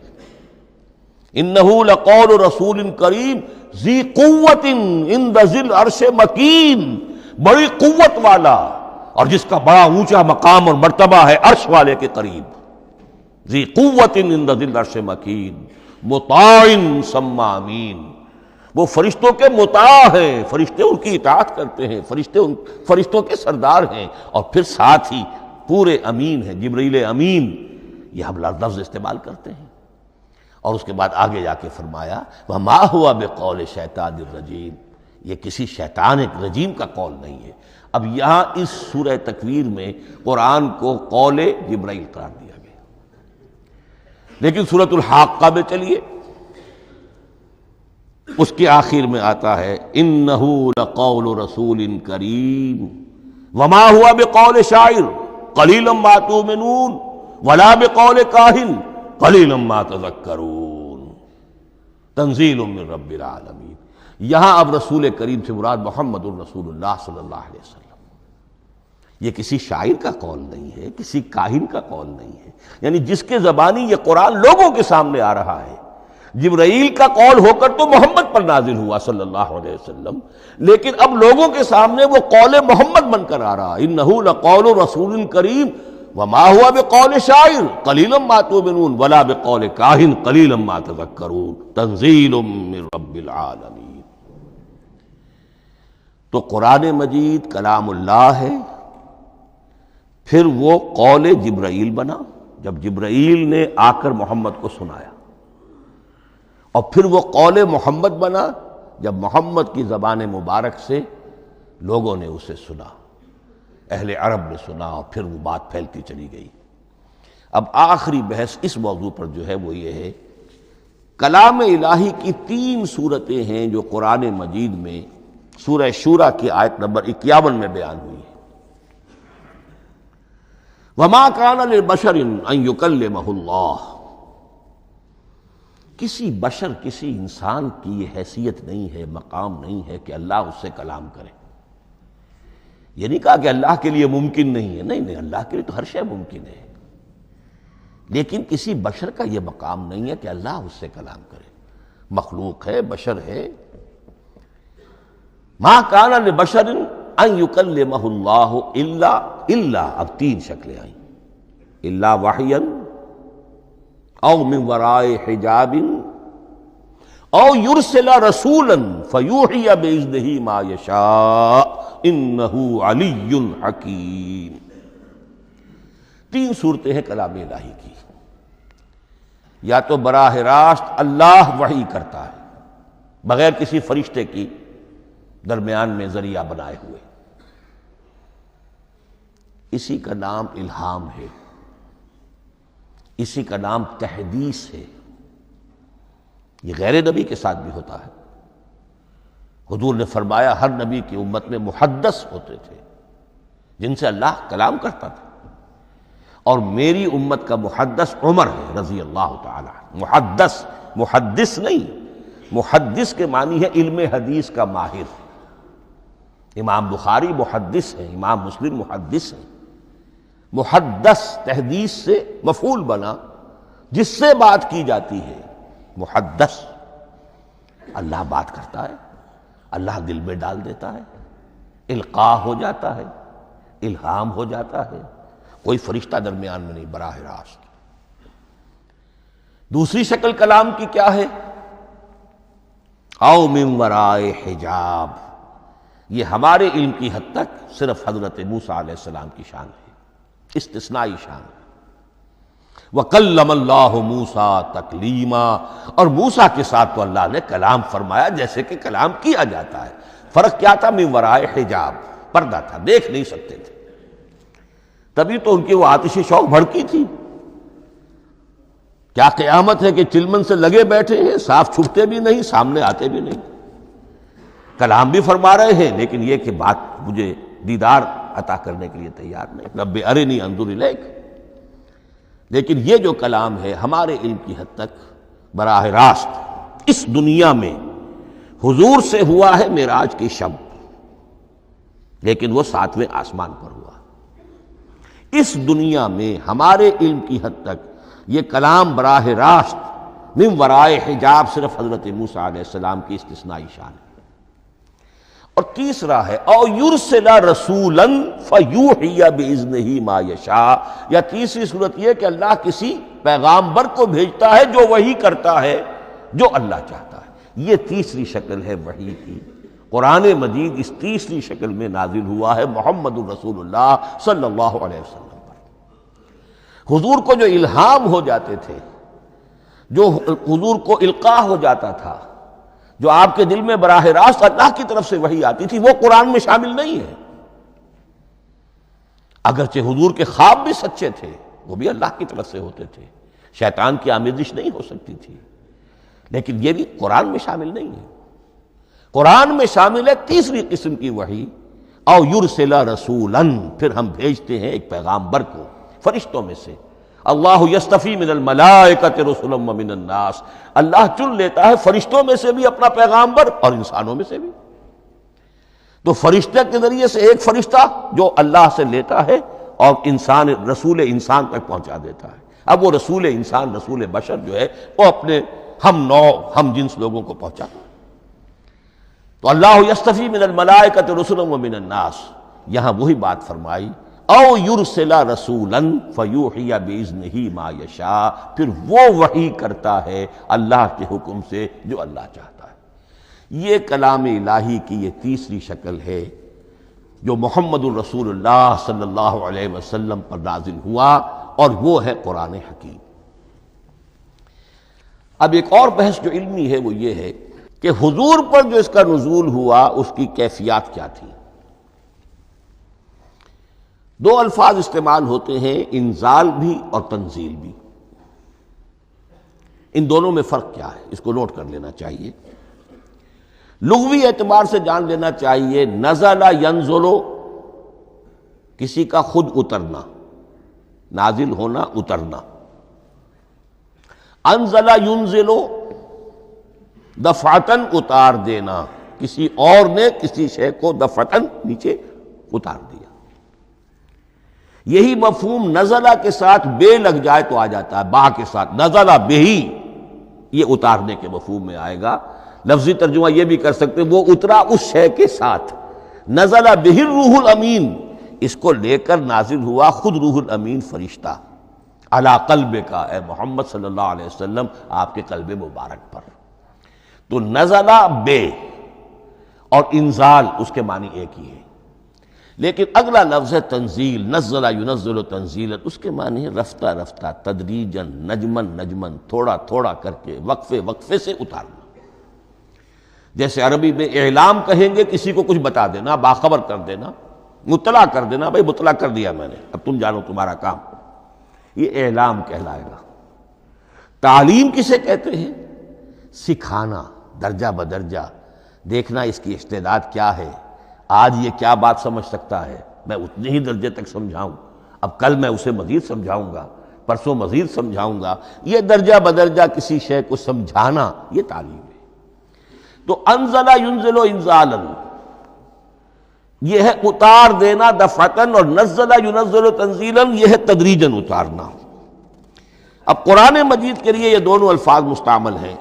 انہ لقول رسول کریم ذی قوت عند ذی العرش مکین، بڑی قوت والا اور جس کا بڑا اونچا مقام اور مرتبہ ہے عرش والے کے قریب۔ ذی قوت عند ذی العرش مکین مطاع ثم امین، وہ فرشتوں کے مطاع ہیں، فرشتے ان کی اطاعت کرتے ہیں، فرشتوں کے سردار ہیں، اور پھر ساتھ ہی پورے امین ہیں، جبرائیل امین، یہ ہم لفظ استعمال کرتے ہیں۔ اور اس کے بعد آگے جا کے فرمایا وما ہوا بقول شیطان الرجیم، یہ کسی شیطان رجیم کا قول نہیں ہے۔ اب یہاں اس سورہ تکویر میں قرآن کو قول جبرائیل قرار دیا گیا، لیکن سورۃ الحاقہ میں چلیے، اس کے آخر میں آتا ہے انہ لقول رسول کریم وما ہوا بقول شاعر قلیلا ما تؤمنون ولا بقول کاہن قلیلا ما تذکرون تنزیل من رب العالمین۔ یہاں اب رسول کریم سے مراد محمد الرسول اللہ صلی اللہ علیہ وسلم۔ یہ کسی شاعر کا قول نہیں ہے، کسی کاہن کا قول نہیں ہے، یعنی جس کے زبانی یہ قرآن لوگوں کے سامنے آ رہا ہے۔ جبرائیل کا قول ہو کر تو محمد پر نازل ہوا صلی اللہ علیہ وسلم، لیکن اب لوگوں کے سامنے وہ قول محمد بن کر آ رہا۔ انہ لقول رسول کریم وما هو بقول شاعر قلیلا ما تؤمنون ولا بقول کاہن قلیلا ما تذکرون تنزیل من رب العالمین۔ تو قرآن مجید کلام اللہ ہے، پھر وہ قول جبرائیل بنا جب جبرائیل نے آ کر محمد کو سنایا، اور پھر وہ قول محمد بنا جب محمد کی زبان مبارک سے لوگوں نے اسے سنا، اہل عرب نے سنا، اور پھر وہ بات پھیلتی چلی گئی۔ اب آخری بحث اس موضوع پر جو ہے وہ یہ ہے، کلام الہی کی 3 صورتیں ہیں جو قرآن مجید میں سورہ شورى کی آیت نمبر 51 میں بیان ہوئی ہے۔ وما كان لبشر ان يكلمه اللہ، کسی بشر، کسی انسان کی یہ حیثیت نہیں ہے، مقام نہیں ہے کہ اللہ اس سے کلام کرے۔ یہ نہیں کہا کہ اللہ کے لیے ممکن نہیں ہے، نہیں، اللہ کے لیے تو ہر شے ممکن ہے، لیکن کسی بشر کا یہ مقام نہیں ہے کہ اللہ اس سے کلام کرے۔ مخلوق ہے، بشر ہے۔ ما کان لبشر ان یکلمہ اللہ الا اب 3 شکلیں آئیں، الا وحیا او من وراء حجاب او یرسل رسولا فیوحی باذنہ ما یشاء انہ علی حکیم۔ 3 صورتیں ہیں کلام الہی کی۔ یا تو براہ راست اللہ وحی کرتا ہے بغیر کسی فرشتے کی درمیان میں ذریعہ بنائے ہوئے، اسی کا نام الہام ہے، اسی کا نام تحدیث ہے۔ یہ غیر نبی کے ساتھ بھی ہوتا ہے۔ حضور نے فرمایا ہر نبی کی امت میں محدث ہوتے تھے جن سے اللہ کلام کرتا تھا، اور میری امت کا محدث عمر ہے رضی اللہ تعالی عنہ۔ محدث نہیں، محدث کے معنی ہے علم حدیث کا ماہر۔ امام بخاری محدث ہیں، امام مسلم محدث ہیں۔ محدث تحدیث سے مفعول بنا، جس سے بات کی جاتی ہے۔ محدث، اللہ بات کرتا ہے، اللہ دل میں ڈال دیتا ہے، القاء ہو جاتا ہے، الہام ہو جاتا ہے، کوئی فرشتہ درمیان میں نہیں، براہ راست۔ دوسری شکل کلام کی کیا ہے؟ او من وراء حجاب، یہ ہمارے علم کی حد تک صرف حضرت موسیٰ علیہ السلام کی شان ہے، استثنائی شان ہے۔ وَكَلَّمَ اللَّهُ مُوسَىٰ تَكْلِيمًا، اور موسیٰ کے ساتھ تو اللہ نے کلام فرمایا جیسے کہ کلام کیا جاتا ہے۔ فرق کیا تھا؟ من وراء حجاب، پردہ تھا، دیکھ نہیں سکتے تھے، تبھی تو ان کی وہ آتش شوق بھڑکی تھی۔ کیا قیامت ہے کہ چلمن سے لگے بیٹھے ہیں، صاف چھپتے بھی نہیں، سامنے آتے بھی نہیں، کلام بھی فرما رہے ہیں، لیکن یہ کہ بات مجھے دیدار عطا کرنے کے لیے تیار نہیں، رب ارنی انظر الیک۔ لیکن یہ جو کلام ہے ہمارے علم کی حد تک براہ راست اس دنیا میں حضور سے ہوا ہے معراج کی شب، لیکن وہ 7ویں آسمان پر ہوا۔ اس دنیا میں ہمارے علم کی حد تک یہ کلام براہ راست من ورائے حجاب صرف حضرت موسیٰ علیہ السلام کی استثنائی شان ہے۔ اور تیسرا ہے او یرسل رسولا فیوحی باذنہ ما یشاء، یا تیسری صورت یہ کہ اللہ کسی پیغامبر کو بھیجتا ہے جو وحی کرتا ہے جو اللہ چاہتا ہے۔ یہ تیسری شکل ہے وحی کی۔ قرآن مجید اس تیسری شکل میں نازل ہوا ہے محمد الرسول اللہ صلی اللہ علیہ وسلم پر۔ حضور کو جو الہام ہو جاتے تھے، جو حضور کو القاء ہو جاتا تھا، جو آپ کے دل میں براہ راست اللہ کی طرف سے وحی آتی تھی، وہ قرآن میں شامل نہیں ہے۔ اگرچہ حضور کے خواب بھی سچے تھے، وہ بھی اللہ کی طرف سے ہوتے تھے، شیطان کی آمیزش نہیں ہو سکتی تھی، لیکن یہ بھی قرآن میں شامل نہیں ہے۔ قرآن میں شامل ہے تیسری قسم کی وحی، او یرسل رسولا، پھر ہم بھیجتے ہیں ایک پیغامبر کو فرشتوں میں سے، اللہ یستفی من الملائکۃ رسلا ومن الناس، اللہ چن لیتا ہے فرشتوں میں سے بھی اپنا پیغامبر اور انسانوں میں سے بھی۔ تو فرشتے کے ذریعے سے ایک فرشتہ جو اللہ سے لیتا ہے اور انسان رسول انسان تک پہنچا دیتا ہے۔ اب وہ رسول انسان، رسول بشر جو ہے وہ اپنے ہم نوع ہم جنس لوگوں کو پہنچاتا ہے۔ تو اللہ یستفی من الملائکۃ رسلا ومن الناس، یہاں وہی بات فرمائی، او یرسل رسولا فیوحی باذنہ ما یشاء، پھر وہ وحی کرتا ہے اللہ کے حکم سے جو اللہ چاہتا ہے۔ یہ کلام الہی کی یہ تیسری شکل ہے جو محمد الرسول اللہ صلی اللہ علیہ وسلم پر نازل ہوا، اور وہ ہے قرآن حکیم۔ اب ایک اور بحث جو علمی ہے وہ یہ ہے کہ حضور پر جو اس کا نزول ہوا اس کی کیفیات کیا تھی۔ دو الفاظ استعمال ہوتے ہیں، انزال بھی اور تنزیل بھی۔ ان دونوں میں فرق کیا ہے اس کو نوٹ کر لینا چاہیے۔ لغوی اعتبار سے جان لینا چاہیے، نزل ینزل کسی کا خود اترنا، نازل ہونا، اترنا۔ انزل ینزل دفعتن اتار دینا، کسی اور نے کسی شے کو دفعتن نیچے اتار دیا۔ یہی مفہوم نزلہ کے ساتھ بے لگ جائے تو آ جاتا ہے، با کے ساتھ نزلہ بہی، یہ اتارنے کے مفہوم میں آئے گا۔ لفظی ترجمہ یہ بھی کر سکتے وہ اترا اس شے کے ساتھ، نزل بہ الروح الامین، اس کو لے کر نازل ہوا خود روح الامین فرشتہ علی قلبک، اے محمد صلی اللہ علیہ وسلم آپ کے قلب مبارک پر۔ تو نزلہ بے اور انزال اس کے معنی ایک ہی ہے، لیکن اگلا لفظ ہے تنزیل، نزل ینزل تنزیلا، اس کے معنی ہے رفتہ رفتہ، تدریجاً، نجمن نجمن، تھوڑا تھوڑا کر کے، وقفے وقفے سے اتارنا۔ جیسے عربی میں اعلام کہیں گے کسی کو کچھ بتا دینا، باخبر کر دینا، مطلع کر دینا، بھائی مطلع کر دیا میں نے، اب تم جانو تمہارا کام، یہ اعلام کہلائے گا۔ تعلیم کسے کہتے ہیں؟ سکھانا، درجہ بدرجہ، دیکھنا اس کی استعداد کیا ہے، آج یہ کیا بات سمجھ سکتا ہے، میں اتنے ہی درجے تک سمجھاؤں، اب کل میں اسے مزید سمجھاؤں گا، پرسوں مزید سمجھاؤں گا۔ یہ درجہ بدرجہ کسی شے کو سمجھانا، یہ تعلیم ہے۔ تو انزل ینزل انزالا، یہ ہے اتار دینا دفعتاً، اور نزل ینزل تنزیلا، یہ ہے تدریجاً اتارنا۔ اب قرآن مجید کے لیے یہ دونوں الفاظ مستعمل ہیں،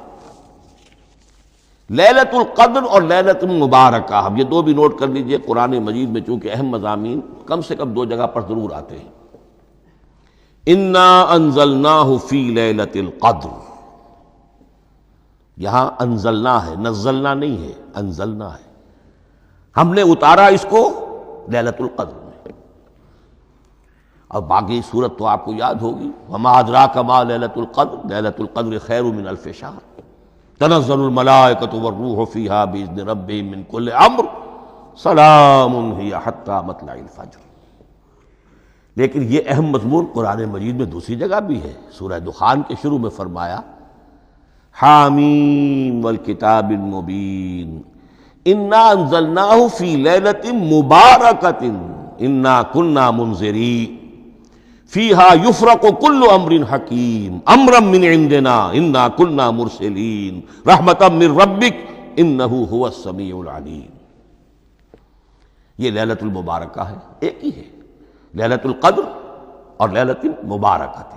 لیلۃ القدر اور لیلۃ المبارکہ، ہم یہ دو بھی نوٹ کر لیجئے۔ قرآن مجید میں چونکہ اہم مضامین کم سے کم دو جگہ پر ضرور آتے ہیں۔ انا انزلناہ فی لیلۃ القدر، یہاں انزلنا ہے، نزلنا نہیں ہے، انزلنا ہے، ہم نے اتارا اس کو لیلۃ القدر میں۔ اور باقی صورت تو آپ کو یاد ہوگی، وما ادراک ما لیلۃ القدر، لیلۃ القدر خیر من الف شہر، تنزل الملائکۃ والروح فیہا باذن ربہم من کل امر، سلام ہی حتی مطلع الفجر۔ لیکن یہ اہم مضمون قرآن مجید میں دوسری جگہ بھی ہے۔ سورہ دخان کے شروع میں فرمایا حامیم والکتاب المبین انا انزلناہ فی لیلۃ مبارکۃ انا کنا منذرین فیہا یفرق کل امر حکیم امرا من عندنا انا کنا مرسلین رحمتا من ربک انہ هو السمیع العلیم۔ یہ لیلۃ المبارکہ ہے، ایک ہی ہے، لیلۃ القدر اور لیلۃ المبارکۃ،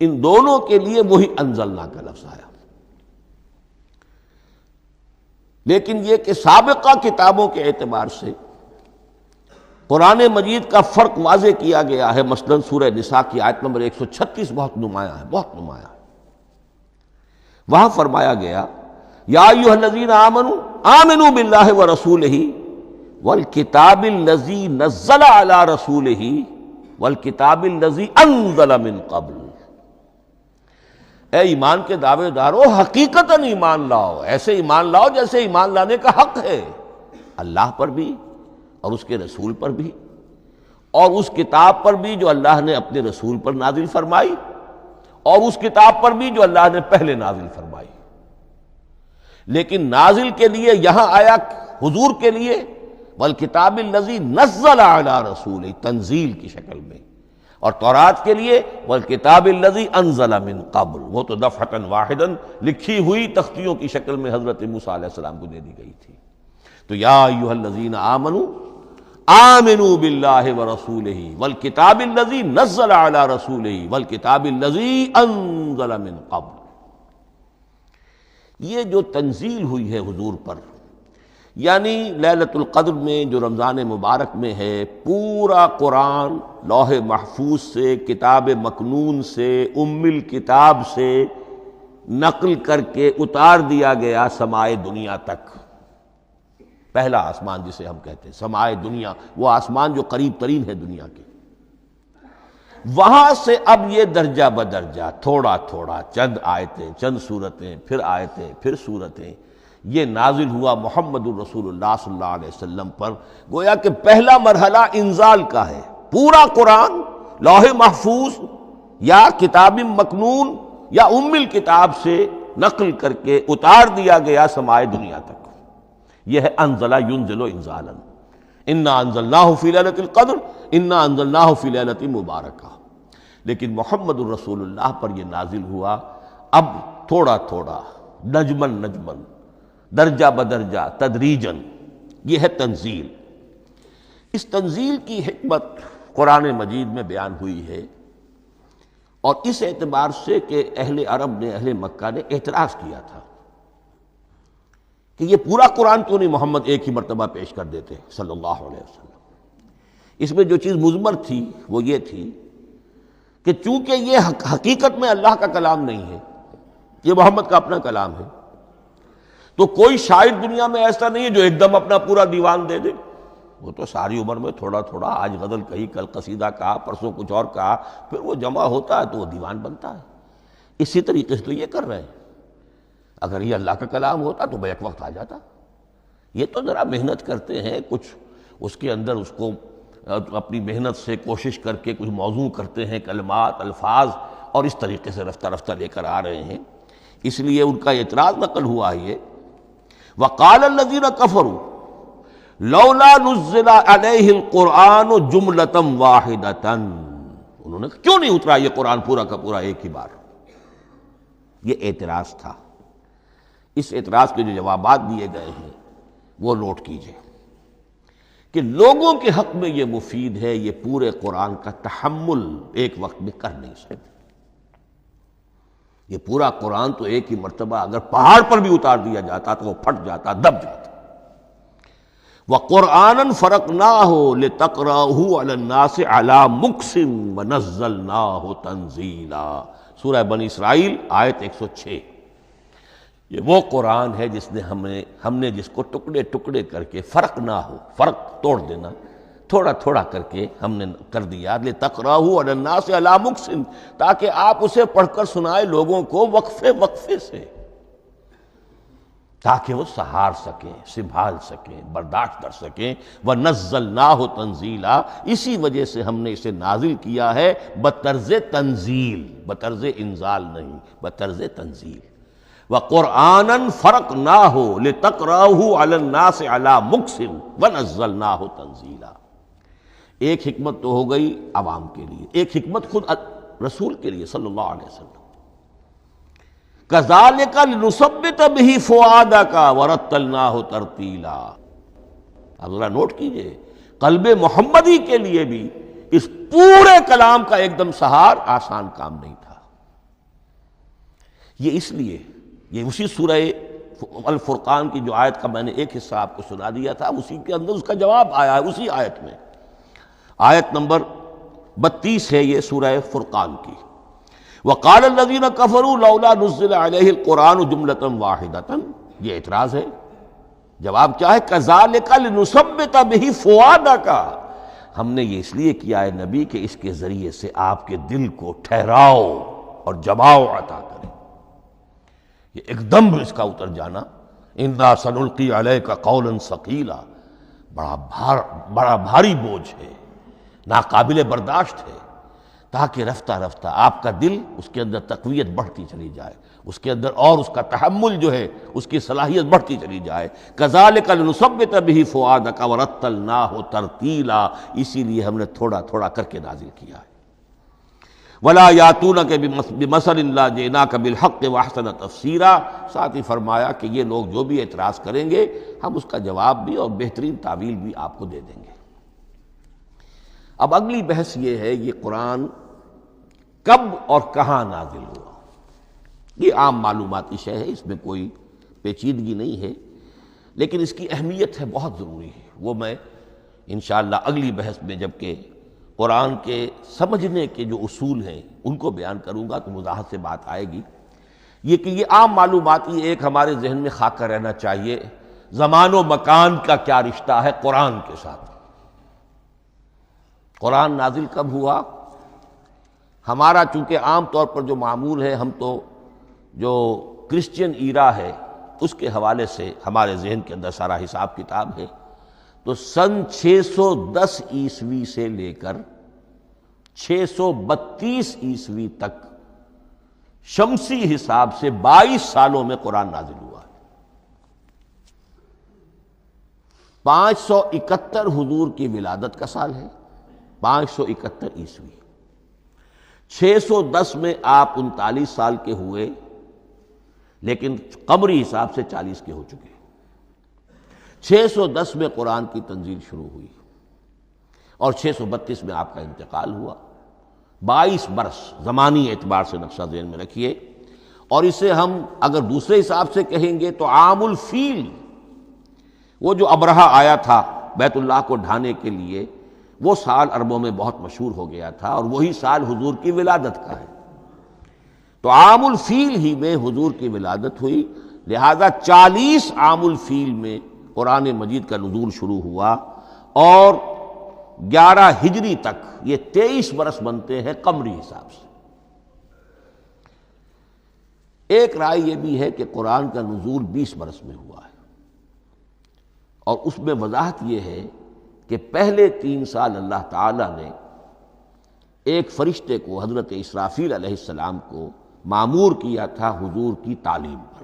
ان دونوں کے لیے وہی انزلنا کا لفظ آیا۔ لیکن یہ کہ سابقہ کتابوں کے اعتبار سے قرآن مجید کا فرق واضح کیا گیا ہے۔ مثلا سورہ نساء کی آیت نمبر 136 بہت نمایاں ہے، بہت نمایاں ہے۔ وہاں فرمایا گیا یا ایھا الذین آمنوا آمنوا باللہ ورسولہ والکتاب الذی نزل علی رسولہ والکتاب الذی انزل من قبل۔ اے ایمان کے دعوے دارو، حقیقتاً ایمان لاؤ، ایسے ایمان لاؤ جیسے ایمان لانے کا حق ہے، اللہ پر بھی اور اس کے رسول پر بھی، اور اس کتاب پر بھی جو اللہ نے اپنے رسول پر نازل فرمائی، اور اس کتاب پر بھی جو اللہ نے پہلے نازل فرمائی۔ لیکن نازل کے لیے یہاں آیا حضور کے لیے والکتاب الذی نزل علی رسولہ، تنزیل کی شکل میں، اور تورات کے لیے والکتاب الذی انزل من قبل، وہ تو دفعۃ واحدا لکھی ہوئی تختیوں کی شکل میں حضرت موسیٰ علیہ السلام کو دے دی گئی تھی۔ تو یا ایھا الذین آمنوا آمنوا باللہ ورسولہ والکتاب الذی نزل علی رسولہ والکتاب الذی انزل من قبل۔ یہ جو تنزیل ہوئی ہے حضور پر، یعنی لیلۃ القدر میں جو رمضان مبارک میں ہے، پورا قرآن لوح محفوظ سے، کتاب مکنون سے، ام الکتاب سے نقل کر کے اتار دیا گیا سمائے دنیا تک۔ پہلا آسمان جسے ہم کہتے ہیں سمائے دنیا، وہ آسمان جو قریب ترین ہے دنیا کے، وہاں سے اب یہ درجہ بدرجہ تھوڑا تھوڑا چند آیتیں، چند سورتیں، پھر آیتیں، پھر سورتیں، یہ نازل ہوا محمد الرسول اللہ صلی اللہ علیہ وسلم پر۔ گویا کہ پہلا مرحلہ انزال کا ہے، پورا قرآن لوح محفوظ یا کتاب مکنون یا ام الکتاب سے نقل کر کے اتار دیا گیا سمائے دنیا تک۔ یہ ہے انزل ینزل انزالا، انا انزلناہ فی لیلۃ القدر انا انزلناہ فی لیلۃ مبارکہ۔ لیکن محمد الرسول اللہ پر یہ نازل ہوا اب تھوڑا تھوڑا، نجمن نجمن، درجہ بدرجہ، تدریجاً۔ یہ ہے تنزیل۔ اس تنزیل کی حکمت قرآن مجید میں بیان ہوئی ہے، اور اس اعتبار سے کہ اہل عرب نے، اہل مکہ نے اعتراض کیا تھا کہ یہ پورا قرآن کیوں نہیں محمد ایک ہی مرتبہ پیش کر دیتے صلی اللہ علیہ وسلم۔ اس میں جو چیز مضمر تھی وہ یہ تھی کہ چونکہ یہ حقیقت میں اللہ کا کلام نہیں ہے، یہ محمد کا اپنا کلام ہے، تو کوئی شاعر دنیا میں ایسا نہیں ہے جو ایک دم اپنا پورا دیوان دے دے۔ وہ تو ساری عمر میں تھوڑا تھوڑا، آج غزل کہی، کل قصیدہ کہا، پرسوں کچھ اور کہا، پھر وہ جمع ہوتا ہے تو وہ دیوان بنتا ہے۔ اسی طریقے سے تو یہ کر رہے ہیں۔ اگر یہ اللہ کا کلام ہوتا تو بیک وقت آ جاتا۔ یہ تو ذرا محنت کرتے ہیں، کچھ اس کے اندر اس کو اپنی محنت سے کوشش کر کے کچھ موضوع کرتے ہیں، کلمات، الفاظ، اور اس طریقے سے رفتہ رفتہ لے کر آ رہے ہیں۔ اس لیے ان کا اعتراض نقل ہوا ہے۔ وقال الذین کفروا لولا نزل علیہ القرآن جملۃ واحدۃ، انہوں نے کیوں نہیں اترا یہ قرآن پورا کا پورا ایک ہی بار؟ یہ اعتراض تھا۔ اس اعتراض کے جو جوابات دیے گئے ہیں وہ نوٹ کیجئے کہ لوگوں کے حق میں یہ مفید ہے، یہ پورے قرآن کا تحمل ایک وقت میں کر نہیں سکتے۔ یہ پورا قرآن تو ایک ہی مرتبہ اگر پہاڑ پر بھی اتار دیا جاتا تو وہ پھٹ جاتا، دب جاتا۔ وَقُرْآنًا فَرَقْنَاهُ لِتَقْرَأَهُ عَلَى النَّاسِ عَلَى مُكْثٍ وَنَزَّلْنَاهُ تَنزِيلًا، سورہ بنی اسرائیل آیت 106۔ یہ وہ قرآن ہے جس نے ہم نے جس کو ٹکڑے ٹکڑے کر کے، فرق نہ ہو، فرق توڑ دینا، تھوڑا تھوڑا کر کے ہم نے کر دیا، لِتَقْرَأَهُ عَلَى النَّاسِ عَلَى مُكْثٍ، تاکہ آپ اسے پڑھ کر سنائے لوگوں کو وقفے وقفے سے، تاکہ وہ سہار سکیں، سنبھال سکیں، برداشت کر سکیں۔ وَنَزَّلْنَاهُ تَنزِيلًا، اسی وجہ سے ہم نے اسے نازل کیا ہے بطرز تنزیل، بطرز انزال نہیں، بطرز تنزیل۔ وَقُرْآنًا فَرَقْنَاهُ لِتَقْرَأَهُ عَلَى النَّاسِ عَلَى مُكْثٍ وَنَزَّلْنَاهُ تَنزِيلًا۔ ایک حکمت تو ہو گئی عوام کے لیے، ایک حکمت خود رسول کے لیے صلی اللہ علیہ وسلم۔ كَذَلِكَ لِنُثَبِّتَ بِهِ فُؤَادَكَ وَرَتَّلْنَاهُ تَرْتِيلًا۔ اب ذرا نوٹ کیجئے، قلب محمدی کے لیے بھی اس پورے کلام کا ایک دم سہار آسان کام نہیں تھا۔ یہ اس لیے، یہ اسی سورہ الفرقان کی جو آیت کا میں نے ایک حصہ آپ کو سنا دیا تھا، اسی کے اندر اس کا جواب آیا ہے، اسی آیت میں، آیت نمبر 32 ہے یہ سورہ فرقان کی۔ وقال الذین کفروا لولا نزل علیہ القرآن جملۃ واحدۃ، یہ اعتراض ہے۔ جواب کیا ہے؟ کذالک لنثبت بہ فؤادک، ہم نے یہ اس لیے کیا ہے نبی کہ اس کے ذریعے سے آپ کے دل کو ٹھہراؤ اور جماؤ عطا کرے۔ یہ ایک دم اس کا اتر جانا، انا سنلقی علیک قولا ثقیلا، بڑا بھاری بوجھ ہے، ناقابل برداشت ہے، تاکہ رفتہ رفتہ آپ کا دل، اس کے اندر تقویت بڑھتی چلی جائے، اس کے اندر اور اس کا تحمل جو ہے، اس کی صلاحیت بڑھتی چلی جائے۔ کذالک لنثبت بہ فؤادک ورتلناہ ترتیلا، اسی لیے ہم نے تھوڑا تھوڑا کر کے نازل کیا ہے۔ ولا یاتونک بمثل الا جئناک بالحق واحسن تفسیرا، ساتھ ہی فرمایا کہ یہ لوگ جو بھی اعتراض کریں گے ہم اس کا جواب بھی اور بہترین تعویل بھی آپ کو دے دیں گے۔ اب اگلی بحث یہ ہے یہ قرآن کب اور کہاں نازل ہوا۔ یہ عام معلوماتی شے ہے، اس میں کوئی پیچیدگی نہیں ہے، لیکن اس کی اہمیت ہے بہت ضروری ہے، وہ میں انشاءاللہ اگلی بحث میں جب کہ قرآن کے سمجھنے کے جو اصول ہیں ان کو بیان کروں گا تو وضاحت سے بات آئے گی۔ یہ کہ یہ عام معلوماتی ایک ہمارے ذہن میں خاکہ رہنا چاہیے، زمان و مکان کا کیا رشتہ ہے قرآن کے ساتھ۔ قرآن نازل کب ہوا؟ ہمارا چونکہ عام طور پر جو معمول ہے، ہم تو جو کرسچین ایرا ہے اس کے حوالے سے ہمارے ذہن کے اندر سارا حساب کتاب ہے، تو سن 610 عیسوی سے لے کر 632 عیسوی تک شمسی حساب سے 22 سالوں میں قرآن نازل ہوا ہے۔ 571 حضور کی ولادت کا سال ہے، 571 عیسوی۔ 610 میں آپ 39 سال کے ہوئے، لیکن قمری حساب سے 40 کے ہو چکے۔ 610 میں قرآن کی تنزیل شروع ہوئی اور 632 میں آپ کا انتقال ہوا۔ 22 برس زمانی اعتبار سے نقشہ ذہن میں رکھیے، اور اسے ہم اگر دوسرے حساب سے کہیں گے تو عام الفیل، وہ جو ابرہہ آیا تھا بیت اللہ کو ڈھانے کے لیے، وہ سال عربوں میں بہت مشہور ہو گیا تھا، اور وہی سال حضور کی ولادت کا ہے، تو عام الفیل ہی میں حضور کی ولادت ہوئی، لہذا 40 عام الفیل میں قرآن مجید کا نزول شروع ہوا، اور 11 ہجری تک یہ 23 برس بنتے ہیں قمری حساب سے۔ ایک رائے یہ بھی ہے کہ قرآن کا نزول 20 برس میں ہوا ہے، اور اس میں وضاحت یہ ہے کہ پہلے 3 سال اللہ تعالی نے ایک فرشتے کو، حضرت اسرافیل علیہ السلام کو مامور کیا تھا حضور کی تعلیم پر۔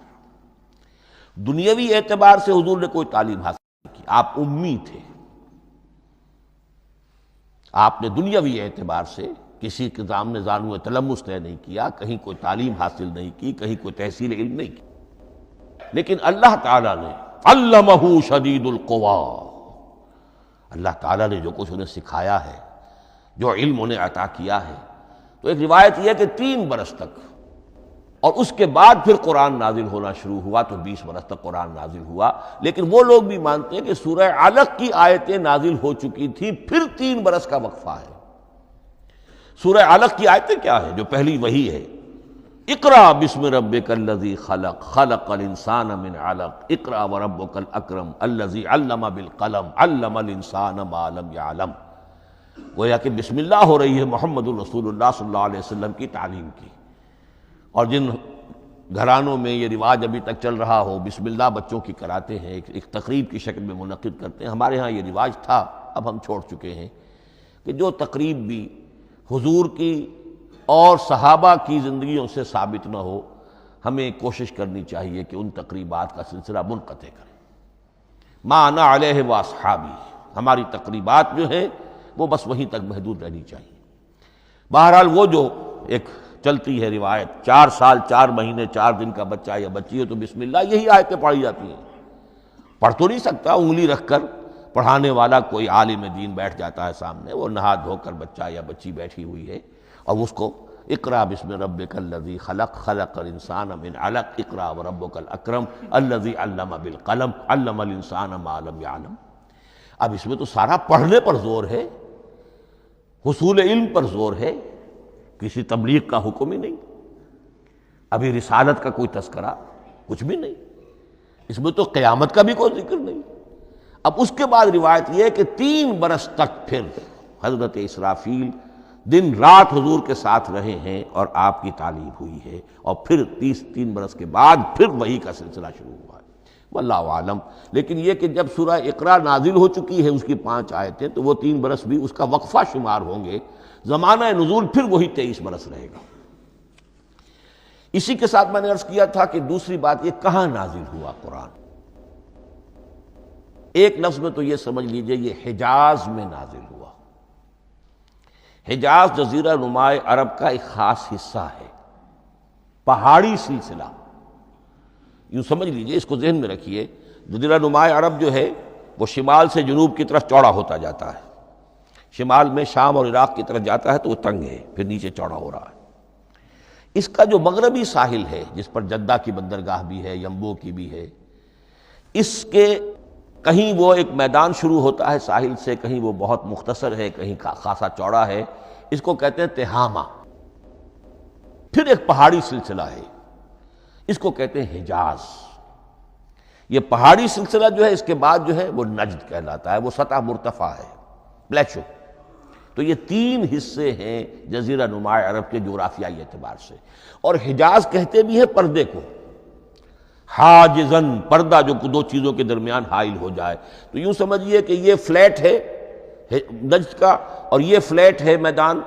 دنیاوی اعتبار سے حضور نے کوئی تعلیم حاصل نہیں کی، آپ امی تھے، آپ نے دنیاوی اعتبار سے کسی کے سامنے زانو تلمس طے نہیں کیا، کہیں کوئی تعلیم حاصل نہیں کی، کہیں کوئی تحصیل علم نہیں کی، لیکن اللہ تعالیٰ نے علمہ شدید القویٰ، اللہ تعالیٰ نے جو کچھ انہیں سکھایا ہے، جو علم انہیں عطا کیا ہے، تو ایک روایت یہ ہے کہ 3 برس تک، اور اس کے بعد پھر قرآن نازل ہونا شروع ہوا تو 20 برس تک قرآن نازل ہوا۔ لیکن وہ لوگ بھی مانتے ہیں کہ سورہ علق کی آیتیں نازل ہو چکی تھی، پھر 3 برس کا وقفہ ہے۔ سورہ علق کی آیتیں کیا ہے؟ جو پہلی وحی ہے، اقرأ بسم ربک الذی خلق، خلق الانسان من علق، اقرأ وربک الاکرم الذی علم بالقلم، علم الانسان ما لم یعلم۔ گویا کہ بسم اللہ ہو رہی ہے محمد الرسول اللہ صلی اللہ علیہ وسلم کی تعلیم کی، اور جن گھرانوں میں یہ رواج ابھی تک چل رہا ہو، بسم اللہ بچوں کی کراتے ہیں، ایک تقریب کی شکل میں منعقد کرتے ہیں، ہمارے ہاں یہ رواج تھا، اب ہم چھوڑ چکے ہیں، کہ جو تقریب بھی حضور کی اور صحابہ کی زندگیوں سے ثابت نہ ہو، ہمیں کوشش کرنی چاہیے کہ ان تقریبات کا سلسلہ منقطع کریں۔ ما انا علیہ واصحابی، ہماری تقریبات جو ہیں وہ بس وہیں تک محدود رہنی چاہیے۔ بہرحال وہ جو ایک چلتی ہے روایت، 4 سال 4 مہینے 4 دن کا بچہ یا بچی ہو تو بسم اللہ یہی آیتیں پڑھی جاتی ہیں۔ پڑھ تو نہیں سکتا، انگلی رکھ کر پڑھانے والا کوئی عالم دین بیٹھ جاتا ہے سامنے، وہ نہا دھو کر بچہ یا بچی بیٹھی ہوئی ہے، اور اس کو اقرأ بسم ربک الذی خلق، خلق الانسان من علق، اقرأ وربک الاکرم الذی علم بالقلم، علم الانسان ما لم یعلم۔ اب اس میں تو سارا پڑھنے پر زور ہے، حصول علم پر زور ہے، کسی تبلیغ کا حکم ہی نہیں، ابھی رسالت کا کوئی تذکرہ کچھ بھی نہیں، اس میں تو قیامت کا بھی کوئی ذکر نہیں۔ اب اس کے بعد روایت یہ ہے کہ 3 برس تک پھر حضرت اسرافیل دن رات حضور کے ساتھ رہے ہیں اور آپ کی تعلیم ہوئی ہے، اور پھر 3 برس کے بعد پھر وحی کا سلسلہ شروع ہوا ہے، واللہ عالم۔ لیکن یہ کہ جب سورہ اقرا نازل ہو چکی ہے اس کی 5 آیتیں، تو وہ 3 برس بھی اس کا وقفہ شمار ہوں گے، زمانہ نزول پھر وہی 23 برس رہے گا۔ اسی کے ساتھ میں نے عرض کیا تھا کہ دوسری بات یہ کہاں نازل ہوا قرآن۔ ایک لفظ میں تو یہ سمجھ لیجئے یہ حجاز میں نازل ہوا۔ حجاز جزیرہ نما عرب کا ایک خاص حصہ ہے، پہاڑی سلسلہ، یوں سمجھ لیجئے، اس کو ذہن میں رکھیے۔ جزیرہ نما عرب جو ہے وہ شمال سے جنوب کی طرف چوڑا ہوتا جاتا ہے، شمال میں شام اور عراق کی طرف جاتا ہے تو وہ تنگ ہے، پھر نیچے چوڑا ہو رہا ہے۔ اس کا جو مغربی ساحل ہے جس پر جدہ کی بندرگاہ بھی ہے، ینبو کی بھی ہے، اس کے کہیں وہ ایک میدان شروع ہوتا ہے ساحل سے، کہیں وہ بہت مختصر ہے، کہیں خاصا چوڑا ہے، اس کو کہتے ہیں تہامہ۔ پھر ایک پہاڑی سلسلہ ہے، اس کو کہتے ہیں حجاز۔ یہ پہاڑی سلسلہ جو ہے اس کے بعد جو ہے وہ نجد کہلاتا ہے، وہ سطح مرتفع ہے، پلیٹو۔ تو یہ تین حصے ہیں جزیرہ نما عرب کے جغرافیائی اعتبار سے، اور حجاز کہتے بھی ہیں پردے کو، حاجزن، پردہ جو دو چیزوں کے درمیان حائل ہو جائے۔ تو یوں سمجھیے کہ یہ فلیٹ ہے نجد کا، اور یہ فلیٹ ہے میدان،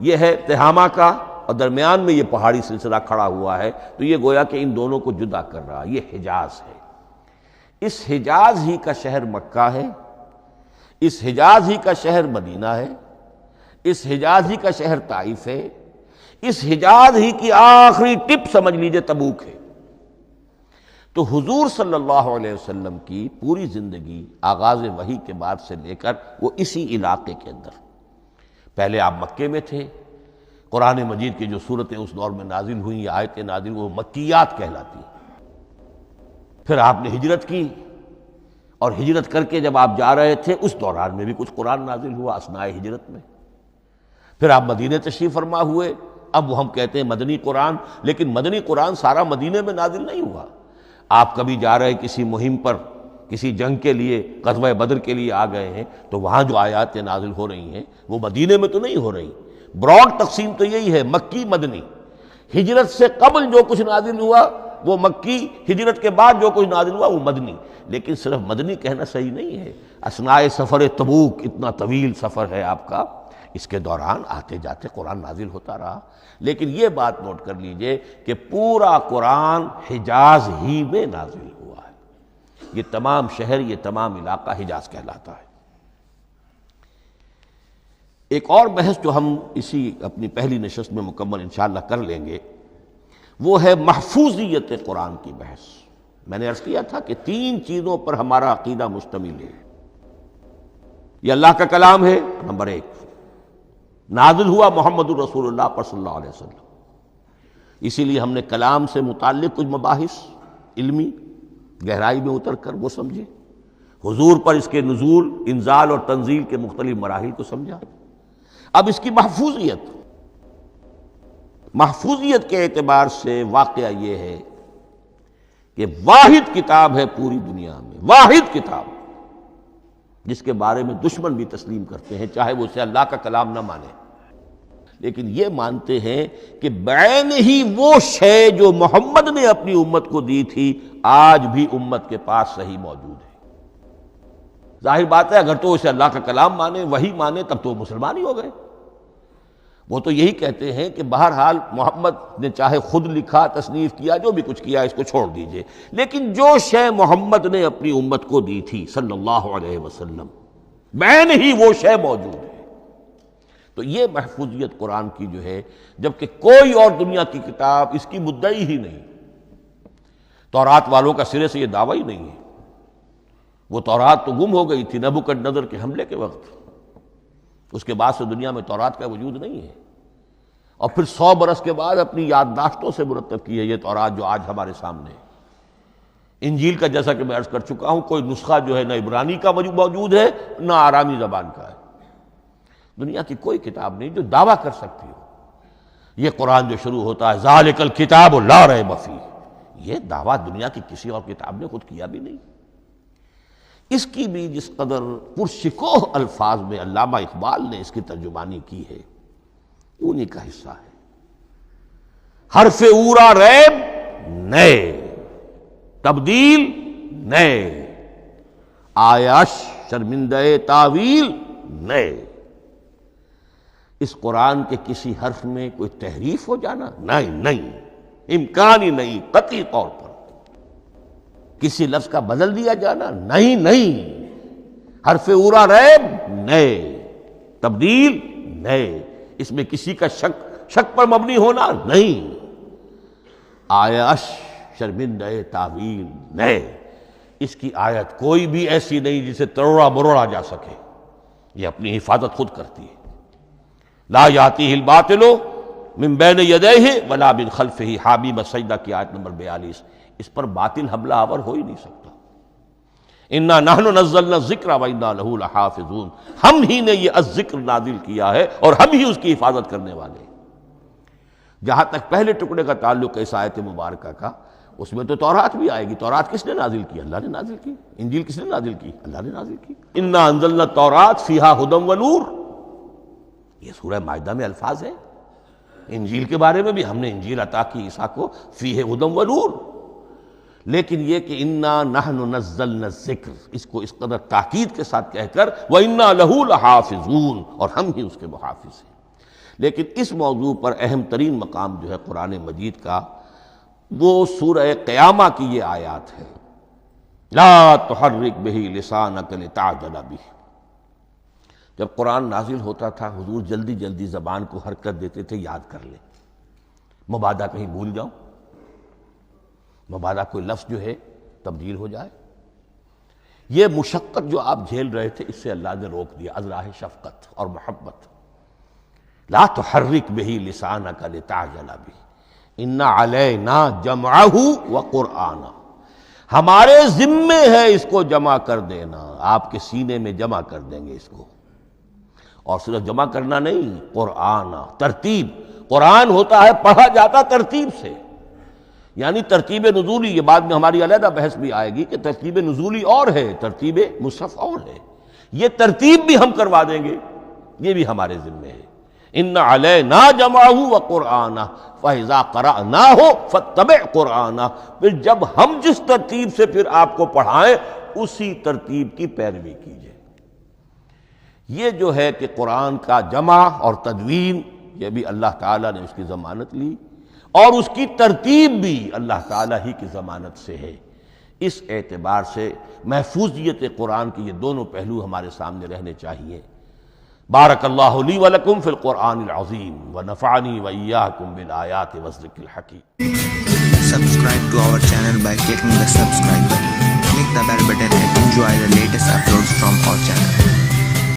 یہ ہے تہامہ کا، اور درمیان میں یہ پہاڑی سلسلہ کھڑا ہوا ہے، تو یہ گویا کہ ان دونوں کو جدا کر رہا، یہ حجاز ہے۔ اس حجاز ہی کا شہر مکہ ہے، اس حجاز ہی کا شہر مدینہ ہے، اس حجاز ہی کا شہر طائف ہے، اس حجاز ہی کی آخری ٹپ سمجھ لیجئے تبوک ہے۔ تو حضور صلی اللہ علیہ وسلم کی پوری زندگی آغاز وحی کے بعد سے لے کر وہ اسی علاقے کے اندر، پہلے آپ مکے میں تھے، قرآن مجید کی جو صورتیں اس دور میں نازل ہوئیں یا آیتیں نازل وہ مکیات کہلاتی ہیں۔ پھر آپ نے ہجرت کی، اور ہجرت کر کے جب آپ جا رہے تھے اس دوران میں بھی کچھ قرآن نازل ہوا اثناء ہجرت میں۔ پھر آپ مدینے تشریف فرما ہوئے، اب وہ ہم کہتے ہیں مدنی قرآن، لیکن مدنی قرآن سارا مدینے میں نازل نہیں ہوا۔ آپ کبھی جا رہے کسی مہم پر، کسی جنگ کے لیے، غزوہ بدر کے لیے آ گئے ہیں، تو وہاں جو آیات نازل ہو رہی ہیں وہ مدینے میں تو نہیں ہو رہی۔ براڈ تقسیم تو یہی ہے، مکی مدنی۔ ہجرت سے قبل جو کچھ نازل ہوا وہ مکی، ہجرت کے بعد جو کچھ نازل ہوا وہ مدنی۔ لیکن صرف مدنی کہنا صحیح نہیں ہے، اثناء سفر تبوک، اتنا طویل سفر ہے آپ کا، اس کے دوران آتے جاتے قرآن نازل ہوتا رہا۔ لیکن یہ بات نوٹ کر لیجئے کہ پورا قرآن حجاز ہی میں نازل ہوا ہے، یہ تمام شہر، یہ تمام علاقہ حجاز کہلاتا ہے۔ ایک اور بحث جو ہم اسی اپنی پہلی نشست میں مکمل انشاءاللہ کر لیں گے، وہ ہے محفوظیت قرآن کی بحث۔ میں نے عرض کیا تھا کہ تین چیزوں پر ہمارا عقیدہ مشتمل ہے۔ یہ اللہ کا کلام ہے، نمبر ایک، نازل ہوا محمد الرسول اللہ پر صلی اللہ علیہ وسلم، اسی لیے ہم نے کلام سے متعلق کچھ مباحث علمی گہرائی میں اتر کر وہ سمجھے، حضور پر اس کے نزول، انزال اور تنزیل کے مختلف مراحل کو سمجھا۔ اب اس کی محفوظیت کے اعتبار سے واقعہ یہ ہے کہ واحد کتاب ہے پوری دنیا میں، واحد کتاب جس کے بارے میں دشمن بھی تسلیم کرتے ہیں، چاہے وہ اسے اللہ کا کلام نہ مانے، لیکن یہ مانتے ہیں کہ بعین ہی وہ شے جو محمد نے اپنی امت کو دی تھی آج بھی امت کے پاس صحیح موجود ہے۔ ظاہر بات ہے اگر تو اسے اللہ کا کلام مانے، وہی مانے، تب تو مسلمان ہی ہو گئے۔ وہ تو یہی کہتے ہیں کہ بہرحال محمد نے چاہے خود لکھا، تصنیف کیا، جو بھی کچھ کیا، اس کو چھوڑ دیجئے، لیکن جو شے محمد نے اپنی امت کو دی تھی صلی اللہ علیہ وسلم، بعین ہی وہ شے موجود ہے۔ تو یہ محفوظیت قرآن کی جو ہے، جبکہ کوئی اور دنیا کی کتاب اس کی مدعی ہی نہیں۔ تورات والوں کا سرے سے یہ دعویٰ ہی نہیں ہے، وہ تورات تو گم ہو گئی تھی نبوکدنضر کے حملے کے وقت، اس کے بعد سے دنیا میں تورات کا وجود نہیں ہے، اور پھر 100 برس کے بعد اپنی یادداشتوں سے مرتب کی ہے یہ تورات جو آج ہمارے سامنے ہے۔ انجیل کا جیسا کہ میں عرض کر چکا ہوں، کوئی نسخہ جو ہے نہ عبرانی کا موجود ہے نہ آرامی زبان کا ہے، دنیا کی کوئی کتاب نہیں جو دعویٰ کر سکتی ہو۔ یہ قرآن جو شروع ہوتا ہے ذالک الکتاب لا ریب فیہ، یہ دعویٰ دنیا کی کسی اور کتاب نے خود کیا بھی نہیں۔ اس کی بھی جس قدر پرشکوہ الفاظ میں علامہ اقبال نے اس کی ترجمانی کی ہے، انہی کا حصہ ہے۔ حرف اورا ریب نئے، تبدیل نئے، آیاش شرمندہ تعویل نئے۔ اس قرآن کے کسی حرف میں کوئی تحریف ہو جانا نہیں، امکان ہی نہیں، قطعی طور پر کسی لفظ کا بدل دیا جانا نہیں، حرف اورا ریب نئے، تبدیل نئے۔ اس میں کسی کا شک پر مبنی ہونا نہیں، آیش شرمندہ تعویل نئے، اس کی آیت کوئی بھی ایسی نہیں جسے تروڑا مروڑا جا سکے، یہ اپنی حفاظت خود کرتی ہے۔ لا یاتیہ الباطل من بین یدیہ ولا من خلفہ، حامیم سجدہ کی آیت نمبر 42، اس پر باطل حملہ آور ہو ہی نہیں سکتا۔ انا نحن نزلنا الذکر وانا لہ لحافظون، ہم ہی نے یہ الذکر نازل کیا ہے اور ہم ہی اس کی حفاظت کرنے والے ہیں۔ جہاں تک پہلے ٹکڑے کا تعلق ہے اس آیت مبارکہ کا، اس میں تو تورات بھی آئے گی۔ تورات کس نے نازل کی؟ اللہ نے نازل کی۔ انجیل کس نے نازل کی؟ اللہ نے نازل کی۔ انا انزلنا التوراۃ فیہا ھدی ونور، یہ سورہ مائدہ میں الفاظ ہیں۔ انجیل کے بارے میں بھی ہم نے انجیل عطا کی عیسیٰ کو، فیہ ھدی ونور، لیکن یہ کہ انا نحن نزلنا الذکر، اس کو اس قدر تاکید کے ساتھ کہہ کر وَإِنَّا لَهُ لَحَافِظُونَ، اور ہم ہی اس کے محافظ ہیں۔ لیکن اس موضوع پر اہم ترین مقام جو ہے قرآن مجید کا، وہ سورہ قیامہ کی یہ آیات ہے، لا تحرک بہ لسانک لتعجل بہ۔ جب قرآن نازل ہوتا تھا حضور جلدی جلدی زبان کو حرکت دیتے تھے، یاد کر لیں، مبادا کہیں بھول جاؤ، مبادا کوئی لفظ جو ہے تبدیل ہو جائے۔ یہ مشقت جو آپ جھیل رہے تھے، اس سے اللہ نے روک دیا از راہ شفقت اور محبت۔ لا تحرک بہ لسانک لتعجل بہ ان علینا جمعہ وقرآنہ، ہمارے ذمے ہے اس کو جمع کر دینا، آپ کے سینے میں جمع کر دیں گے اس کو۔ اور صرف جمع کرنا نہیں، قرآن، ترتیب۔ قرآن ہوتا ہے پڑھا جاتا ترتیب سے، یعنی ترتیب نزولی۔ یہ بعد میں ہماری علیحدہ بحث بھی آئے گی کہ ترتیب نزولی اور ہے، ترتیب مصحف اور ہے، یہ ترتیب بھی ہم کروا دیں گے، یہ بھی ہمارے ذمے ہے۔ ان علینا جمعہ وقرآنہ فاذا قرأناہ فاتبع قرآنہ، پھر جب ہم جس ترتیب سے پھر آپ کو پڑھائیں اسی ترتیب کی پیروی کیجیے۔ یہ جو ہے کہ قرآن کا جمع اور تدوین، یہ بھی اللہ تعالیٰ نے اس کی ضمانت لی، اور اس کی ترتیب بھی اللہ تعالیٰ ہی کی ضمانت سے ہے۔ اس اعتبار سے محفوظیت قرآن کے یہ دونوں پہلو ہمارے سامنے رہنے چاہیے۔ بارک اللہ لی ولکم فی القرآن العظیم ونفعنی وإیاکم بالآیات والذکر الحکیم۔ Subscribe to our channel by clicking the subscribe button. Click the bell button and enjoy the latest uploads from our channel.